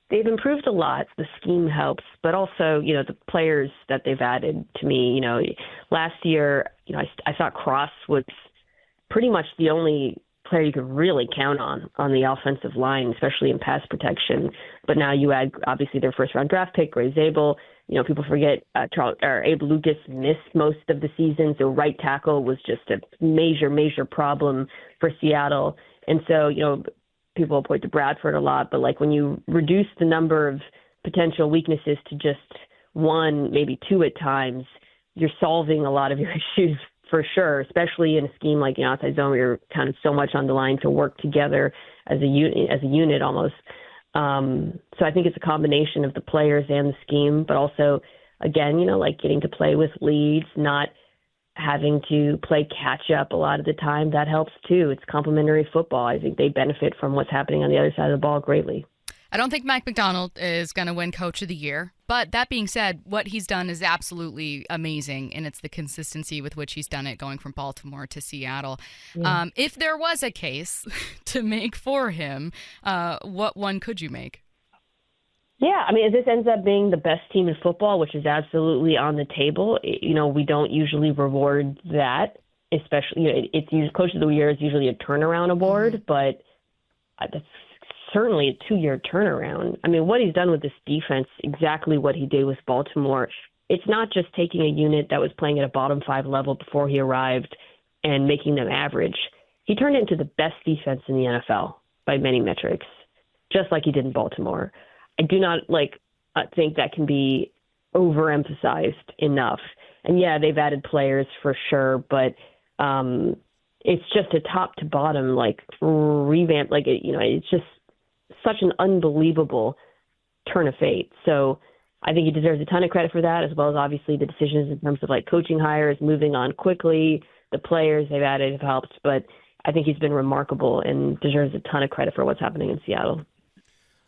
They've improved a lot. The scheme helps, but also, you know, the players that they've added to me. You know, last year, you know, I thought Cross was pretty much the only player you could really count on the offensive line, especially in pass protection. But now you add, obviously, their first-round draft pick, Ray Zabel. You know, people forget Abe Lucas missed most of the season, so right tackle was just a major problem for Seattle. And so, you know, people point to Bradford a lot, but like when you reduce the number of potential weaknesses to just one, maybe two at times, you're solving a lot of your issues for sure, especially in a scheme like an outside zone where you're kind of so much on the line to work together as a unit almost. So I think it's a combination of the players and the scheme, but also, again, you know, like getting to play with leads, not having to play catch up a lot of the time. That helps too. It's complementary football. I think they benefit from what's happening on the other side of the ball greatly. I don't think Mike Macdonald is going to win Coach of the Year. But that being said, what he's done is absolutely amazing, and it's the consistency with which he's done it going from Baltimore to Seattle. Yeah. If there was a case to make for him, what one could you make? Yeah, I mean, if this ends up being the best team in football, which is absolutely on the table, you know, we don't usually reward that, especially, you know, it's usually, Coach of the Year is usually a turnaround award, but that's certainly a 2-year turnaround. I mean, what he's done with this defense, exactly what he did with Baltimore, it's not just taking a unit that was playing at a bottom 5 level before he arrived and making them average. He turned it into the best defense in the NFL by many metrics, just like he did in Baltimore. I do not think that can be overemphasized enough. And yeah, they've added players for sure, but it's just a top to bottom revamp. It's just such an unbelievable turn of fate. So I think he deserves a ton of credit for that, as well as obviously the decisions in terms of coaching hires, moving on quickly, the players they've added have helped. But I think he's been remarkable and deserves a ton of credit for what's happening in Seattle.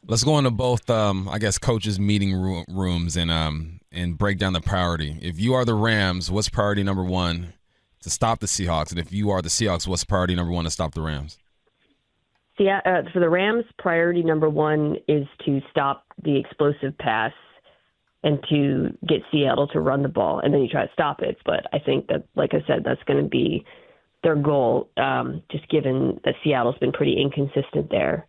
Let's go into both, coaches' meeting rooms and break down the priority. If you are the Rams, what's priority number one to stop the Seahawks? And if you are the Seahawks, what's priority number one to stop the Rams? For the Rams, priority number one is to stop the explosive pass and to get Seattle to run the ball, and then you try to stop it. But I think that, like I said, that's going to be their goal, just given that Seattle's been pretty inconsistent there.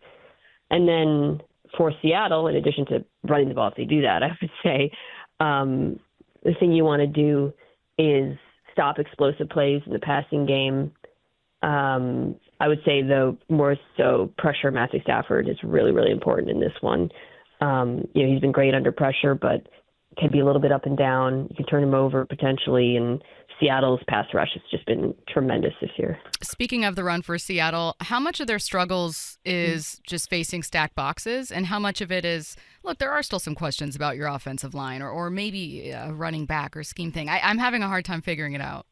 And then for Seattle, in addition to running the ball, if they do that, I would say the thing you want to do is stop explosive plays in the passing game. I would say, though, more so pressure Matthew Stafford is really, really important in this one. He's been great under pressure, but can be a little bit up and down. You can turn him over potentially, and Seattle's pass rush has just been tremendous this year. Speaking of the run for Seattle, how much of their struggles is just facing stacked boxes, and how much of it is, look, there are still some questions about your offensive line or maybe a running back or scheme thing? I'm having a hard time figuring it out.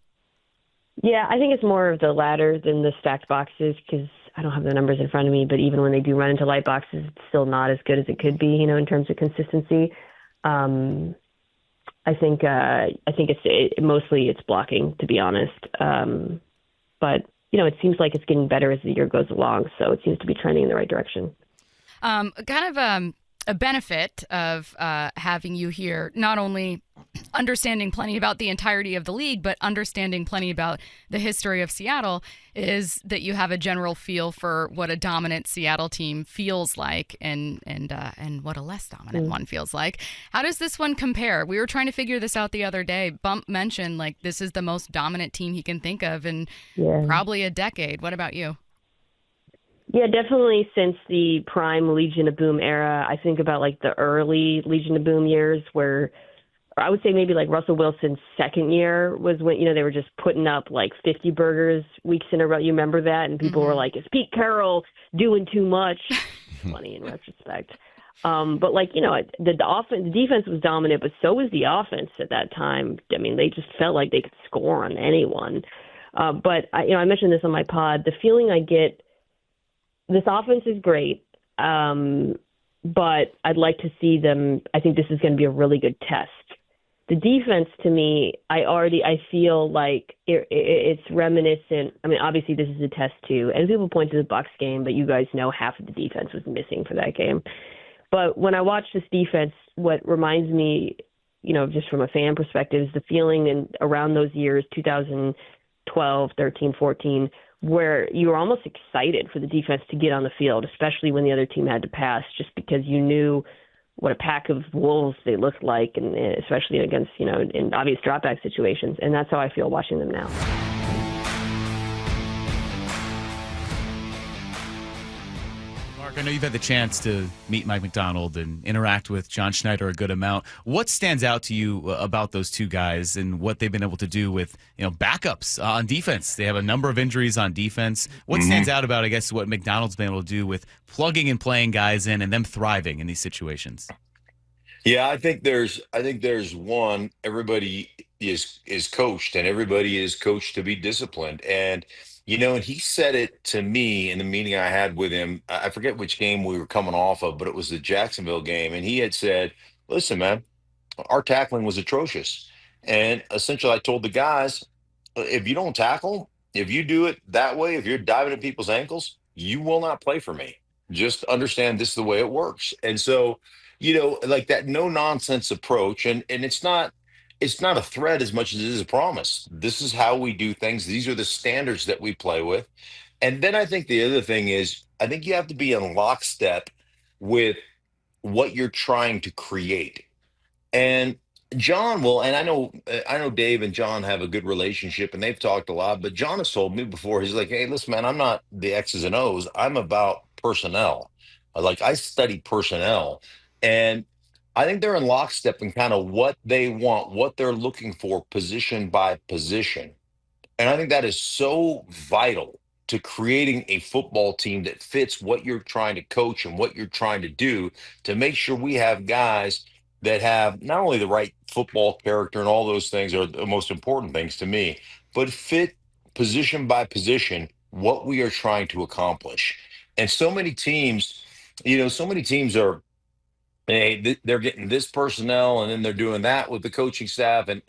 Yeah, I think it's more of the latter than the stacked boxes, because I don't have the numbers in front of me, but even when they do run into light boxes, it's still not as good as it could be, in terms of consistency. I think it's mostly it's blocking, to be honest. But it seems like it's getting better as the year goes along, so it seems to be trending in the right direction. a benefit of having you here, not only understanding plenty about the entirety of the league, but understanding plenty about the history of Seattle, is that you have a general feel for what a dominant Seattle team feels like and what a less dominant one feels like. How does this one compare? We were trying to figure this out the other day. Bump mentioned like this is the most dominant team he can think of in probably a decade. What about you? Yeah, definitely since the prime Legion of Boom era. I think about like the early Legion of Boom years where I would say maybe like Russell Wilson's second year was when, they were just putting up like 50 burgers weeks in a row. You remember that? And people were like, is Pete Carroll doing too much? Funny in retrospect. But like, the defense was dominant, but so was the offense at that time. I mean, they just felt like they could score on anyone. But I mentioned this on my pod. The feeling I get, this offense is great, but I'd like to see them. I think this is going to be a really good test. The defense, to me, I feel like it's reminiscent. I mean, obviously this is a test too, and people point to the Bucs game, but you guys know half of the defense was missing for that game. But when I watch this defense, what reminds me, just from a fan perspective, is the feeling around those years, 2012, 13, 14, where you were almost excited for the defense to get on the field, especially when the other team had to pass, just because you knew what a pack of wolves they looked like, and especially against, in obvious dropback situations. And that's how I feel watching them now. Mark, I know you've had the chance to meet Mike Macdonald and interact with John Schneider a good amount. What stands out to you about those two guys and what they've been able to do with, backups on defense? They have a number of injuries on defense. What stands out about, I guess, what Macdonald's been able to do with plugging and playing guys in and them thriving in these situations? Yeah, I think there's one, everybody is coached, and everybody is coached to be disciplined. And and he said it to me in the meeting I had with him. I forget which game we were coming off of, but it was the Jacksonville game. And he had said, listen, man, our tackling was atrocious. And essentially I told the guys, if you don't tackle, if you do it that way, if you're diving at people's ankles, you will not play for me. Just understand this is the way it works. And so, like that no nonsense approach, and it's not a threat as much as it is a promise. This is how we do things. These are the standards that we play with. And then I think the other thing is, I think you have to be in lockstep with what you're trying to create. And John will, and I know Dave and John have a good relationship and they've talked a lot, but John has told me before, he's like, hey, listen, man, I'm not the X's and O's. I'm about personnel. Like I study personnel. And I think they're in lockstep in kind of what they want, what they're looking for, position by position. And I think that is so vital to creating a football team that fits what you're trying to coach and what you're trying to do, to make sure we have guys that have not only the right football character, and all those things are the most important things to me, but fit position by position what we are trying to accomplish. And so many teams are, they're getting this personnel and then they're doing that with the coaching staff, and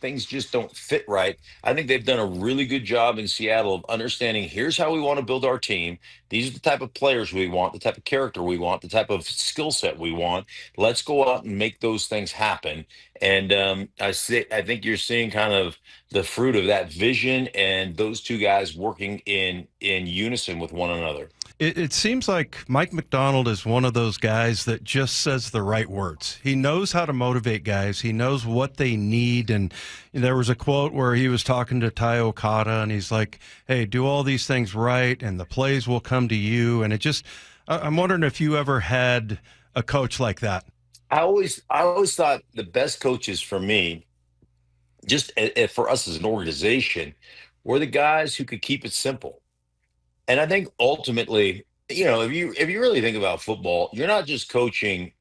things just don't fit right. I think they've done a really good job in Seattle of understanding, here's how we want to build our team. These are the type of players we want, the type of character we want, the type of skill set we want. Let's go out and make those things happen. And I think you're seeing kind of the fruit of that vision and those two guys working in unison with one another. It seems like Mike Macdonald is one of those guys that just says the right words. He knows how to motivate guys. He knows what they need. And there was a quote where he was talking to Ty Okada, and he's like, hey, do all these things right, and the plays will come to you. And I'm wondering if you ever had a coach like that. I always thought the best coaches for me, just for us as an organization, were the guys who could keep it simple. And I think ultimately, if you really think about football, you're not just coaching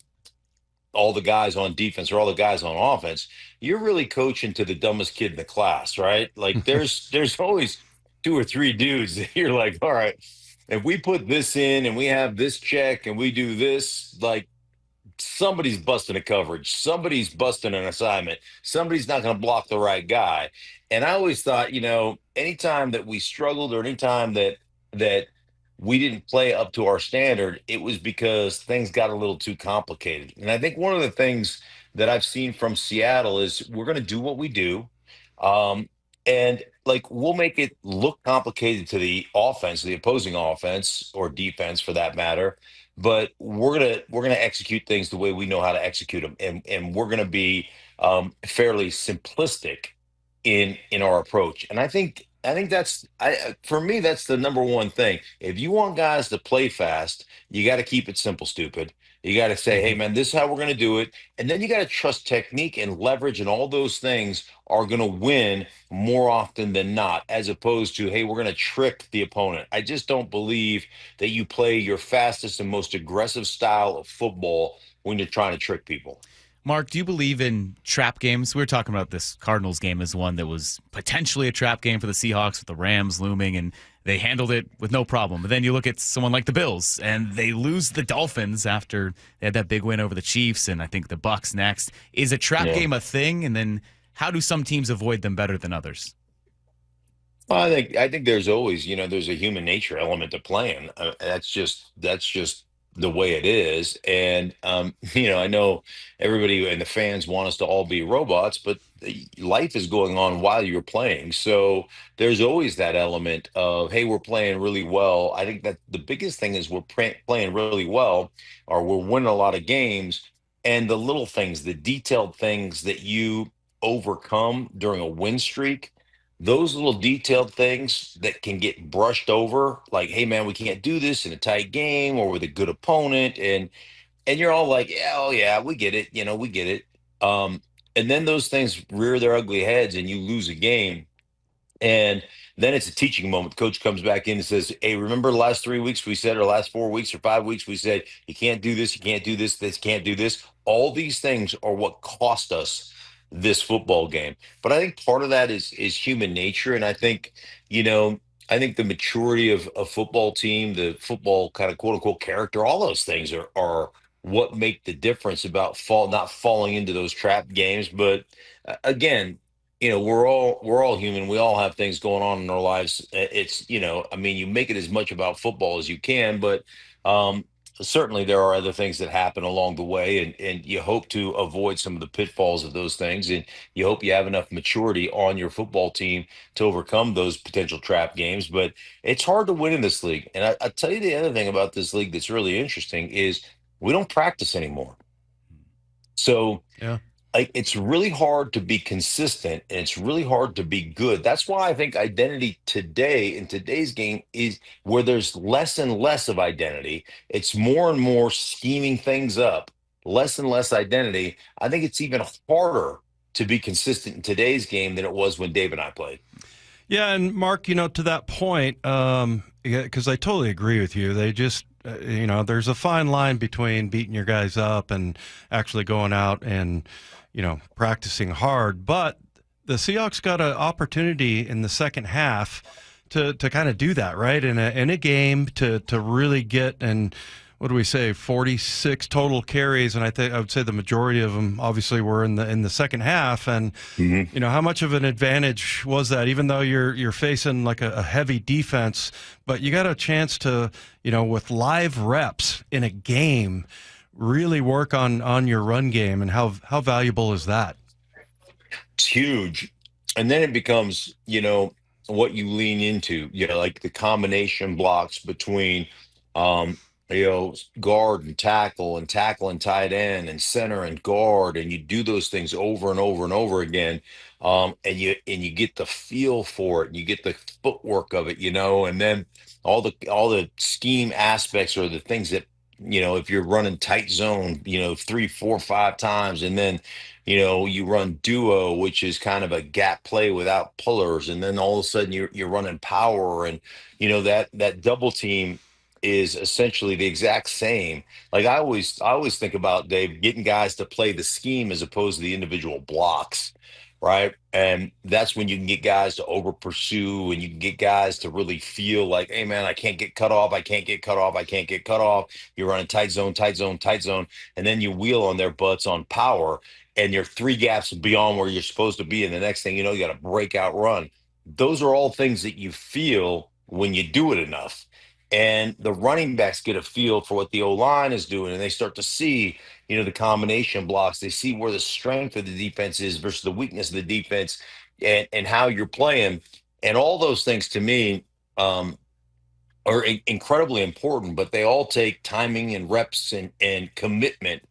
all the guys on defense or all the guys on offense. You're really coaching to the dumbest kid in the class, right? Like there's always two or three dudes that you're like, all right, if we put this in and we have this check and we do this, like somebody's busting a coverage, somebody's busting an assignment, somebody's not going to block the right guy. And I always thought, anytime that we struggled or anytime that we didn't play up to our standard, it was because things got a little too complicated. And I think one of the things that I've seen from Seattle is we're going to do what we do. Um, and like we'll make it look complicated to the offense, the opposing offense or defense for that matter. But we're gonna execute things the way we know how to execute them, and we're gonna be fairly simplistic in our approach. And I think that's for me that's the number one thing. If you want guys to play fast, you got to keep it simple, stupid. You got to say, hey man, this is how we're going to do it, and then you got to trust technique and leverage, and all those things are going to win more often than not, as opposed to hey, we're going to trick the opponent. I just don't believe that you play your fastest and most aggressive style of football when you're trying to trick people. Mark, do you believe in trap games? We were talking about this Cardinals game as one that was potentially a trap game for the Seahawks with the Rams looming, and they handled it with no problem. But then you look at someone like the Bills, and they lose the Dolphins after they had that big win over the Chiefs, and I think the Bucks next. Is a trap game a thing? And then how do some teams avoid them better than others? Well, I think there's always, there's a human nature element to playing. That's just the way it is. And I know everybody and the fans want us to all be robots, but life is going on while you're playing. So there's always that element of, hey, we're playing really well. I think that the biggest thing is we're playing really well, or we're winning a lot of games, and the little things, the detailed things that you overcome during a win streak, those little detailed things that can get brushed over, like hey man, we can't do this in a tight game or with a good opponent, and you're all like, yeah, oh yeah, we get it, we get it. um and then those things rear their ugly heads and you lose a game, and then it's a teaching moment. Coach comes back in and says, hey, remember the last 3 weeks we said, or last 4 weeks or 5 weeks, we said, you can't do this, you can't do this can't do this. All these things are what cost us this football game. But I think part of that is human nature. And you know, I think the maturity of a football team, the football kind of quote unquote character, all those things are what make the difference about not falling into those trap games. But again, we're all human. We all have things going on in our lives. It's I mean, you make it as much about football as you can, but um, certainly there are other things that happen along the way, and you hope to avoid some of the pitfalls of those things, and you hope you have enough maturity on your football team to overcome those potential trap games. But it's hard to win in this league. And I tell you the other thing about this league that's really interesting is we don't practice anymore. So Yeah. like it's really hard to be consistent and it's really hard to be good. That's why I think identity today in today's game is where there's less and less of identity. It's more and more scheming things up, less and less identity. I think it's even harder to be consistent in today's game than it was when Dave and I played. Yeah, and Mark, to that point, because I totally agree with you. They just, there's a fine line between beating your guys up and actually going out and, practicing hard. But the Seahawks got an opportunity in the second half to kind of do that, right? In a game to really get, and what do we say, 46 total carries, and I would say the majority of them obviously were in the second half. And how much of an advantage was that? Even though you're facing like a heavy defense, but you got a chance to with live reps in a game really work on your run game, and how valuable is that? It's huge. And then it becomes, what you lean into, like the combination blocks between, guard and tackle and tight end and center and guard. And you do those things over and over and over again. And you get the feel for it and you get the footwork of it, and then all the scheme aspects are the things that, if you're running tight zone, 3, 4, 5 times, and then, you run duo, which is kind of a gap play without pullers, and then all of a sudden you're running power, and that double team is essentially the exact same. Like I always think about Dave getting guys to play the scheme as opposed to the individual blocks, right? And that's when you can get guys to over pursue, and you can get guys to really feel like, hey man, I can't get cut off, I can't get cut off, I can't get cut off. You're running tight zone, tight zone, tight zone, and then you wheel on their butts on power, and you're 3 gaps beyond where you're supposed to be, and the next thing you know, you got a breakout run. Those are all things that you feel when you do it enough. and the running backs get a feel for what the O-line is doing, and they start to see, the combination blocks. They see where the strength of the defense is versus the weakness of the defense, and how you're playing. And all those things to me are incredibly important, but they all take timing and reps and commitment.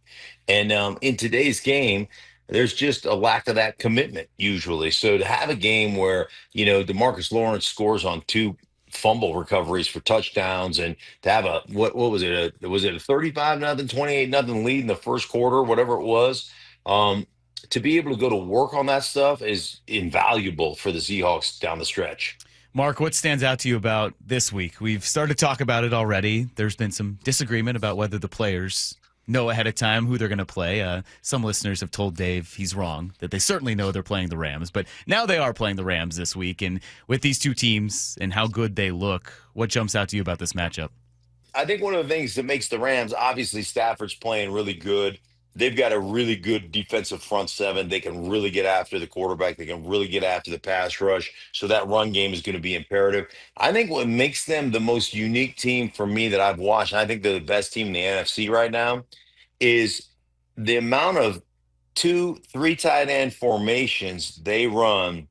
And in today's game, there's just a lack of that commitment usually. So to have a game where, DeMarcus Lawrence scores on 2 fumble recoveries for touchdowns, and to have a what was it? Was it a 35-0, 28-0 lead in the first quarter, whatever it was? To be able to go to work on that stuff is invaluable for the Seahawks down the stretch. Mark, what stands out to you about this week? We've started to talk about it already. There's been some disagreement about whether the players know ahead of time who they're going to play. Some listeners have told Dave he's wrong, that they certainly know they're playing the Rams. But now they are playing the Rams this week. And with these two teams and how good they look, what jumps out to you about this matchup? I think one of the things that makes the Rams, obviously Stafford's playing really good. They've got a really good defensive front seven. They can really get after the quarterback. They can really get after the pass rush. So that run game is going to be imperative. I think what makes them the most unique team for me that I've watched, and I think they're the best team in the NFC right now, is the amount of 2-3 tight end formations they run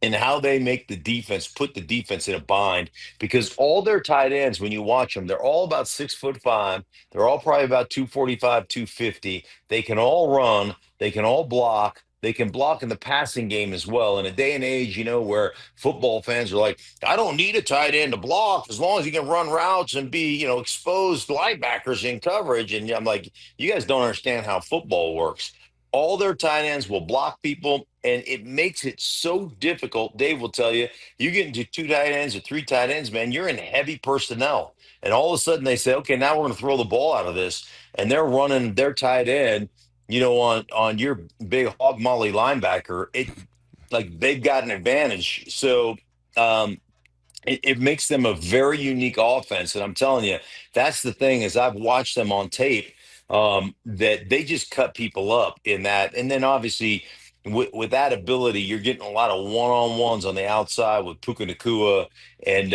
and how they make the defense, put the defense in a bind, because all their tight ends, when you watch them, they're all about 6'5". They're all probably about 245, 250. They can all run. They can all block. They can block in the passing game as well. In a day and age, where football fans are like, I don't need a tight end to block as long as he can run routes and be, exposed linebackers in coverage. And I'm like, you guys don't understand how football works. All their tight ends will block people, and it makes it so difficult. Dave will tell you, you get into 2 tight ends or 3 tight ends, man, you're in heavy personnel. And all of a sudden they say, okay, now we're going to throw the ball out of this. And they're running their tight end, on your big hog molly linebacker. They've got an advantage. So it makes them a very unique offense. And I'm telling you, that's the thing, is I've watched them on tape, that they just cut people up in that. And then obviously with that ability, you're getting a lot of one-on-ones on the outside with Puka Nacua and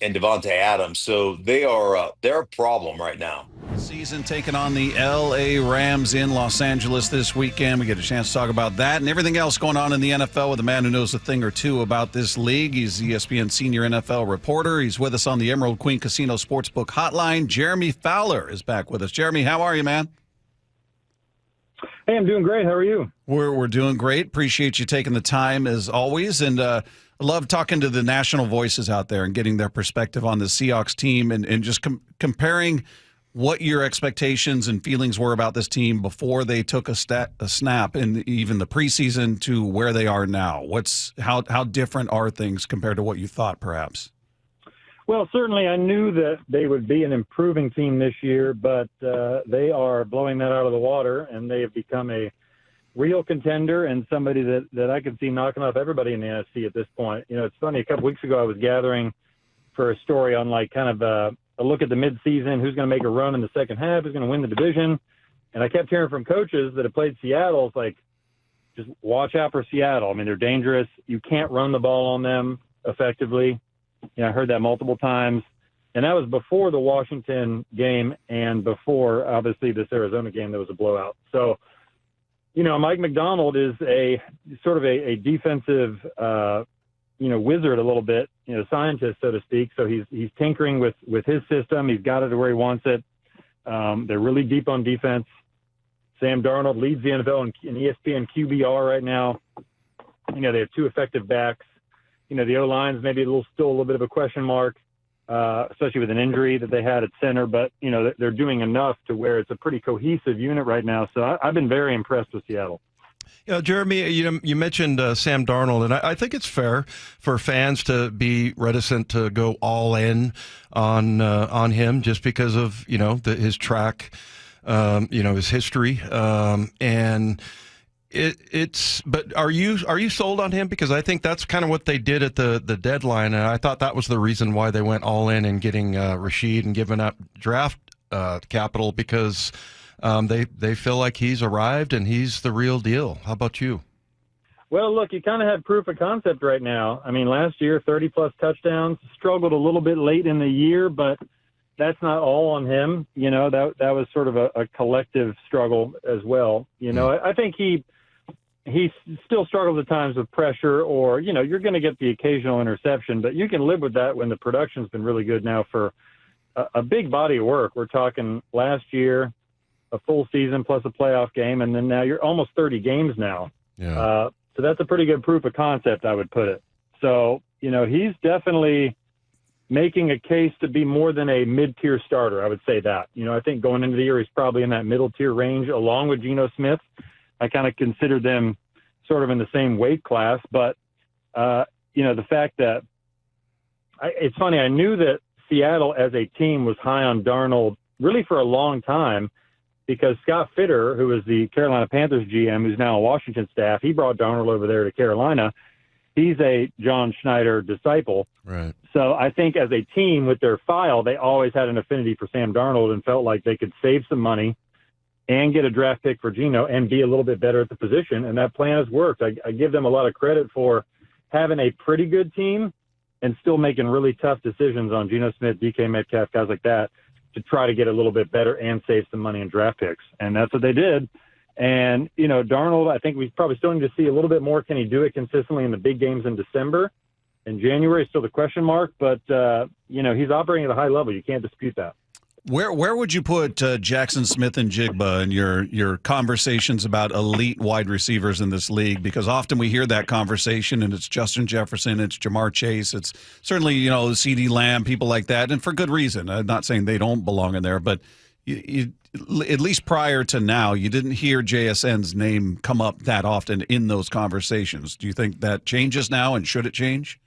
Devontae Adams. So they're a problem right now. Season taking on the L.A. Rams in Los Angeles this weekend. We get a chance to talk about that and everything else going on in the NFL with a man who knows a thing or two about this league. He's ESPN senior NFL reporter. He's with us on the Emerald Queen Casino Sportsbook Hotline. Jeremy Fowler is back with us. Jeremy, how are you, man? Hey, I'm doing great. How are you? We're doing great. Appreciate you taking the time as always. And I love talking to the national voices out there and getting their perspective on the Seahawks team and just comparing what your expectations and feelings were about this team before they took a snap in even the preseason to where they are now. How different are things compared to what you thought, perhaps? Well, certainly I knew that they would be an improving team this year, but they are blowing that out of the water, and they have become a real contender and somebody that I could see knocking off everybody in the NFC at this point. It's funny, a couple weeks ago I was gathering for a story on a look at the midseason, who's going to make a run in the second half, who's going to win the division. And I kept hearing from coaches that have played Seattle, it's like, just watch out for Seattle. I mean, they're dangerous. You can't run the ball on them effectively. I heard that multiple times. And that was before the Washington game and before, obviously, this Arizona game that was a blowout. So, Mike Macdonald is a sort of a defensive, wizard a little bit, scientist, so to speak. So he's tinkering with his system. He's got it to where he wants it. They're really deep on defense. Sam Darnold leads the NFL in ESPN QBR right now. They have 2 effective backs. The O-line's maybe still a little bit of a question mark, especially with an injury that they had at center. But, they're doing enough to where it's a pretty cohesive unit right now. So I've been very impressed with Seattle. Jeremy, you mentioned Sam Darnold, and I think it's fair for fans to be reticent to go all in on him just because of his track, his history, and But are you sold on him? Because I think that's kind of what they did at the deadline, and I thought that was the reason why they went all in and getting Rashid and giving up draft capital because. They feel like he's arrived and he's the real deal. How about you? Well, look, you kind of have proof of concept right now. I mean, last year, 30-plus touchdowns, struggled a little bit late in the year, but that's not all on him. You know, that was sort of a collective struggle as well. You know, I think he still struggles at times with pressure, or, you know, you're going to get the occasional interception, but you can live with that when the production's been really good now for a big body of work. We're talking last year, a full season plus a playoff game, and then now you're almost 30 games now. Yeah. So that's a pretty good proof of concept, I would put it. So, you know, he's definitely making a case to be more than a mid-tier starter. I would say that. You know, I think going into the year, he's probably in that middle-tier range along with Geno Smith. I kind of consider them sort of in the same weight class. But, you know, the fact that it's funny, I knew that Seattle as a team was high on Darnold really for a long time, because Scott Fitter, who is the Carolina Panthers GM, who's now on Washington staff, he brought Darnold over there to Carolina. He's a John Schneider disciple. Right. So I think as a team with their file, they always had an affinity for Sam Darnold and felt like they could save some money and get a draft pick for Geno and be a little bit better at the position. And that plan has worked. I give them a lot of credit for having a pretty good team and still making really tough decisions on Geno Smith, DK Metcalf, guys like that, to try to get a little bit better and save some money in draft picks. And that's what they did. And, you know, Darnold, I think we probably still need to see a little bit more. Can he do it consistently in the big games in December? In January is still the question mark, but, you know, he's operating at a high level. You can't dispute that. Where would you put Jackson Smith and Jigba in your conversations about elite wide receivers in this league? Because often we hear that conversation, and it's Justin Jefferson, it's Jamar Chase, it's certainly, you know, CeeDee Lamb, people like that, and for good reason. I'm not saying they don't belong in there, but you, at least prior to now, you didn't hear JSN's name come up that often in those conversations. Do you think that changes now, and should it change?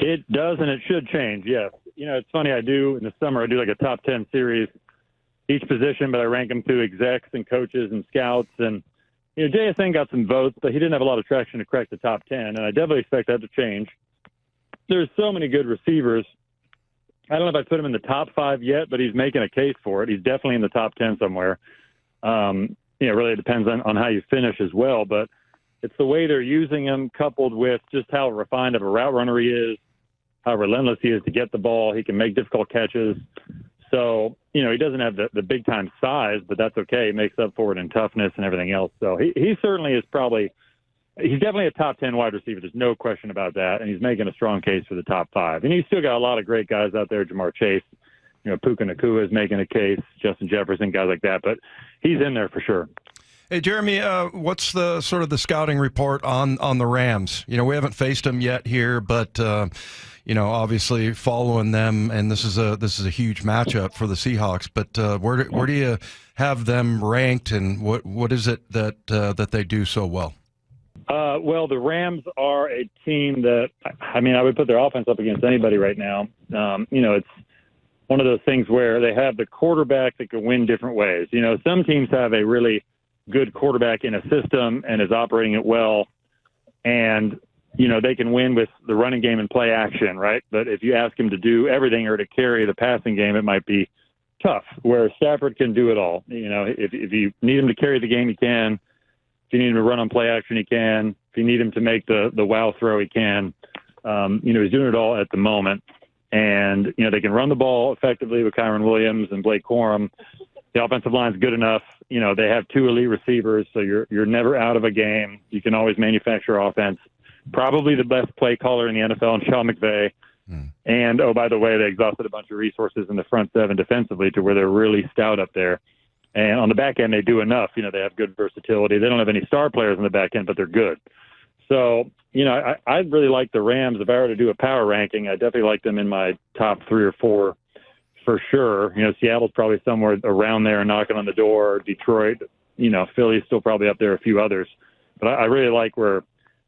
It does, and it should change, yes. You know, it's funny, in the summer, I do like a top 10 series, each position, but I rank them through execs and coaches and scouts. And, you know, JSN got some votes, but he didn't have a lot of traction to crack the top 10, and I definitely expect that to change. There's so many good receivers. I don't know if I put him in the top 5 yet, but he's making a case for it. He's definitely in the top 10 somewhere. You know, really it depends on how you finish as well, but it's the way they're using him coupled with just how refined of a route runner he is, how relentless he is to get the ball. He can make difficult catches. So, you know, he doesn't have the big-time size, but that's okay. He makes up for it in toughness and everything else. So he certainly is he's definitely a top 10 wide receiver. There's no question about that, and he's making a strong case for the top 5. And he's still got a lot of great guys out there. Jamar Chase, you know, Puka Nacua is making a case, Justin Jefferson, guys like that. But he's in there for sure. Hey, Jeremy, what's the sort of the scouting report on the Rams? You know, we haven't faced them yet here, but you know, obviously following them, and this is a huge matchup for the Seahawks. But where do you have them ranked, and what is it that they do so well? Well, the Rams are a team that, I mean, I would put their offense up against anybody right now. You know, it's one of those things where they have the quarterback that can win different ways. You know, some teams have a really good quarterback in a system and is operating it well, and you know they can win with the running game and play action, right? But if you ask him to do everything or to carry the passing game, it might be tough. Where Stafford can do it all. You know, if you need him to carry the game, he can. If you need him to run on play action, he can. If you need him to make the wow throw, he can. You know, he's doing it all at the moment, and you know they can run the ball effectively with Kyron Williams and Blake Corum. The offensive line's good enough. You know, they have 2 elite receivers, so you're never out of a game. You can always manufacture offense. Probably the best play caller in the NFL, and Sean McVay. And, oh, by the way, they exhausted a bunch of resources in the front 7 defensively to where they're really stout up there. And on the back end, they do enough. You know, they have good versatility. They don't have any star players on the back end, but they're good. So, you know, I really like the Rams. If I were to do a power ranking, I definitely like them in my top 3 or 4. For sure. You know, Seattle's probably somewhere around there knocking on the door. Detroit, you know, Philly's still probably up there, a few others. But I really like where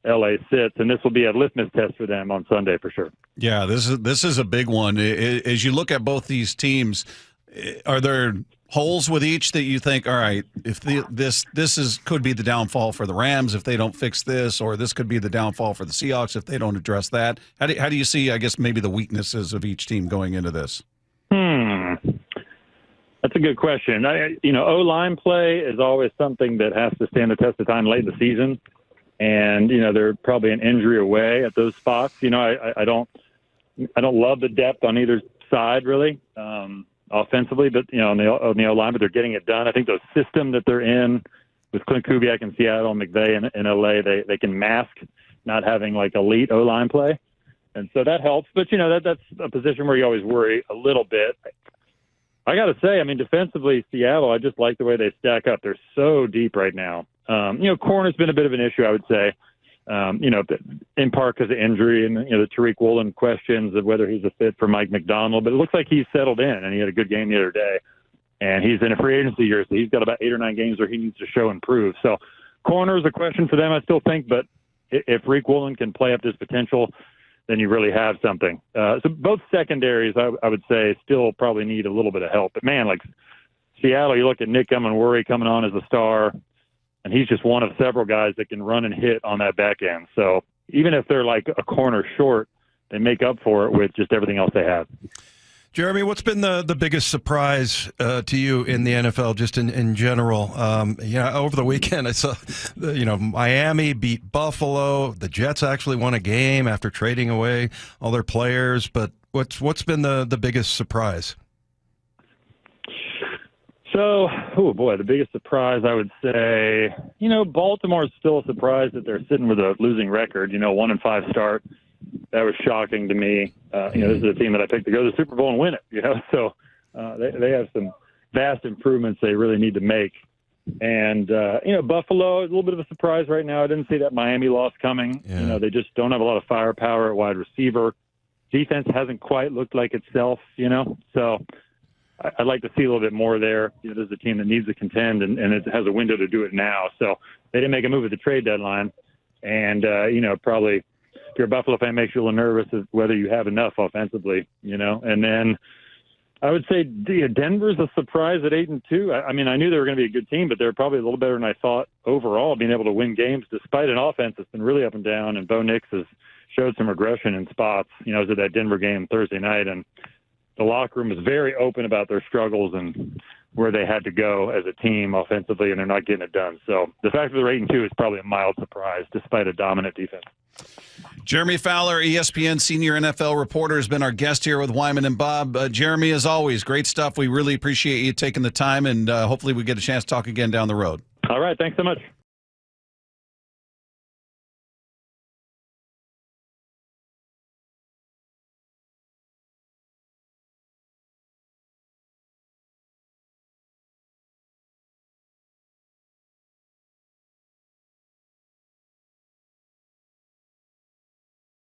LA sits, and this will be a litmus test for them on Sunday for sure. Yeah, this is a big one. As you look at both these teams, are there holes with each that you think, all right, if this could be the downfall for the Rams if they don't fix this, or this could be the downfall for the Seahawks if they don't address that? How do you see, I guess, maybe the weaknesses of each team going into this? That's a good question. You know, O-line play is always something that has to stand the test of time late in the season. and they're probably an injury away at those spots. I don't love the depth on either side really, offensively, but on the O-line, but they're getting it done. I think the system that they're in with Clint Kubiak in Seattle, McVay in LA, they can mask not having like elite O-line play. And so that helps. But, that's a position where you always worry a little bit. I got to say, defensively, Seattle, I just like the way they stack up. They're so deep right now. Corner's been a bit of an issue, I would say, in part because of injury and, the Tariq Woolen questions of whether he's a fit for Mike McDonald. But it looks like he's settled in, and he had a good game the other day. And he's in a free agency year, so he's got about 8 or 9 games where he needs to show and prove. So corner is a question for them, I still think. But if Tariq Woolen can play up his potential, then you really have something. So both secondaries, I would say, still probably need a little bit of help. But, man, like Seattle, you look at Nick Worry coming on as a star, and he's just one of several guys that can run and hit on that back end. So even if they're like a corner short, they make up for it with just everything else they have. Jeremy, what's been the biggest surprise to you in the NFL, just in general? Over the weekend, I saw, Miami beat Buffalo. The Jets actually won a game after trading away all their players. But what's been the biggest surprise? So, the biggest surprise, I would say, Baltimore's still a surprise that they're sitting with a losing record, 1-5 start. That was shocking to me. This is a team that I picked to go to the Super Bowl and win it, So they have some vast improvements they really need to make. And, Buffalo, a little bit of a surprise right now. I didn't see that Miami loss coming. Yeah. They just don't have a lot of firepower at wide receiver. Defense hasn't quite looked like itself, So I'd like to see a little bit more there. This is a team that needs to contend, and it has a window to do it now. So they didn't make a move at the trade deadline. And, probably – if you're a Buffalo fan, makes you a little nervous as whether you have enough offensively, And then I would say Denver's a surprise at 8-2. I knew they were going to be a good team, but they're probably a little better than I thought overall, being able to win games despite an offense that's been really up and down. And Bo Nix has showed some regression in spots. I was at that Denver game Thursday night, and the locker room was very open about their struggles and where they had to go as a team offensively, and they're not getting it done. So the fact that they're 8-2 is probably a mild surprise despite a dominant defense. Jeremy Fowler, ESPN senior NFL reporter, has been our guest here with Wyman and Bob. Jeremy, as always, great stuff. We really appreciate you taking the time, and hopefully we get a chance to talk again down the road. All right. Thanks so much.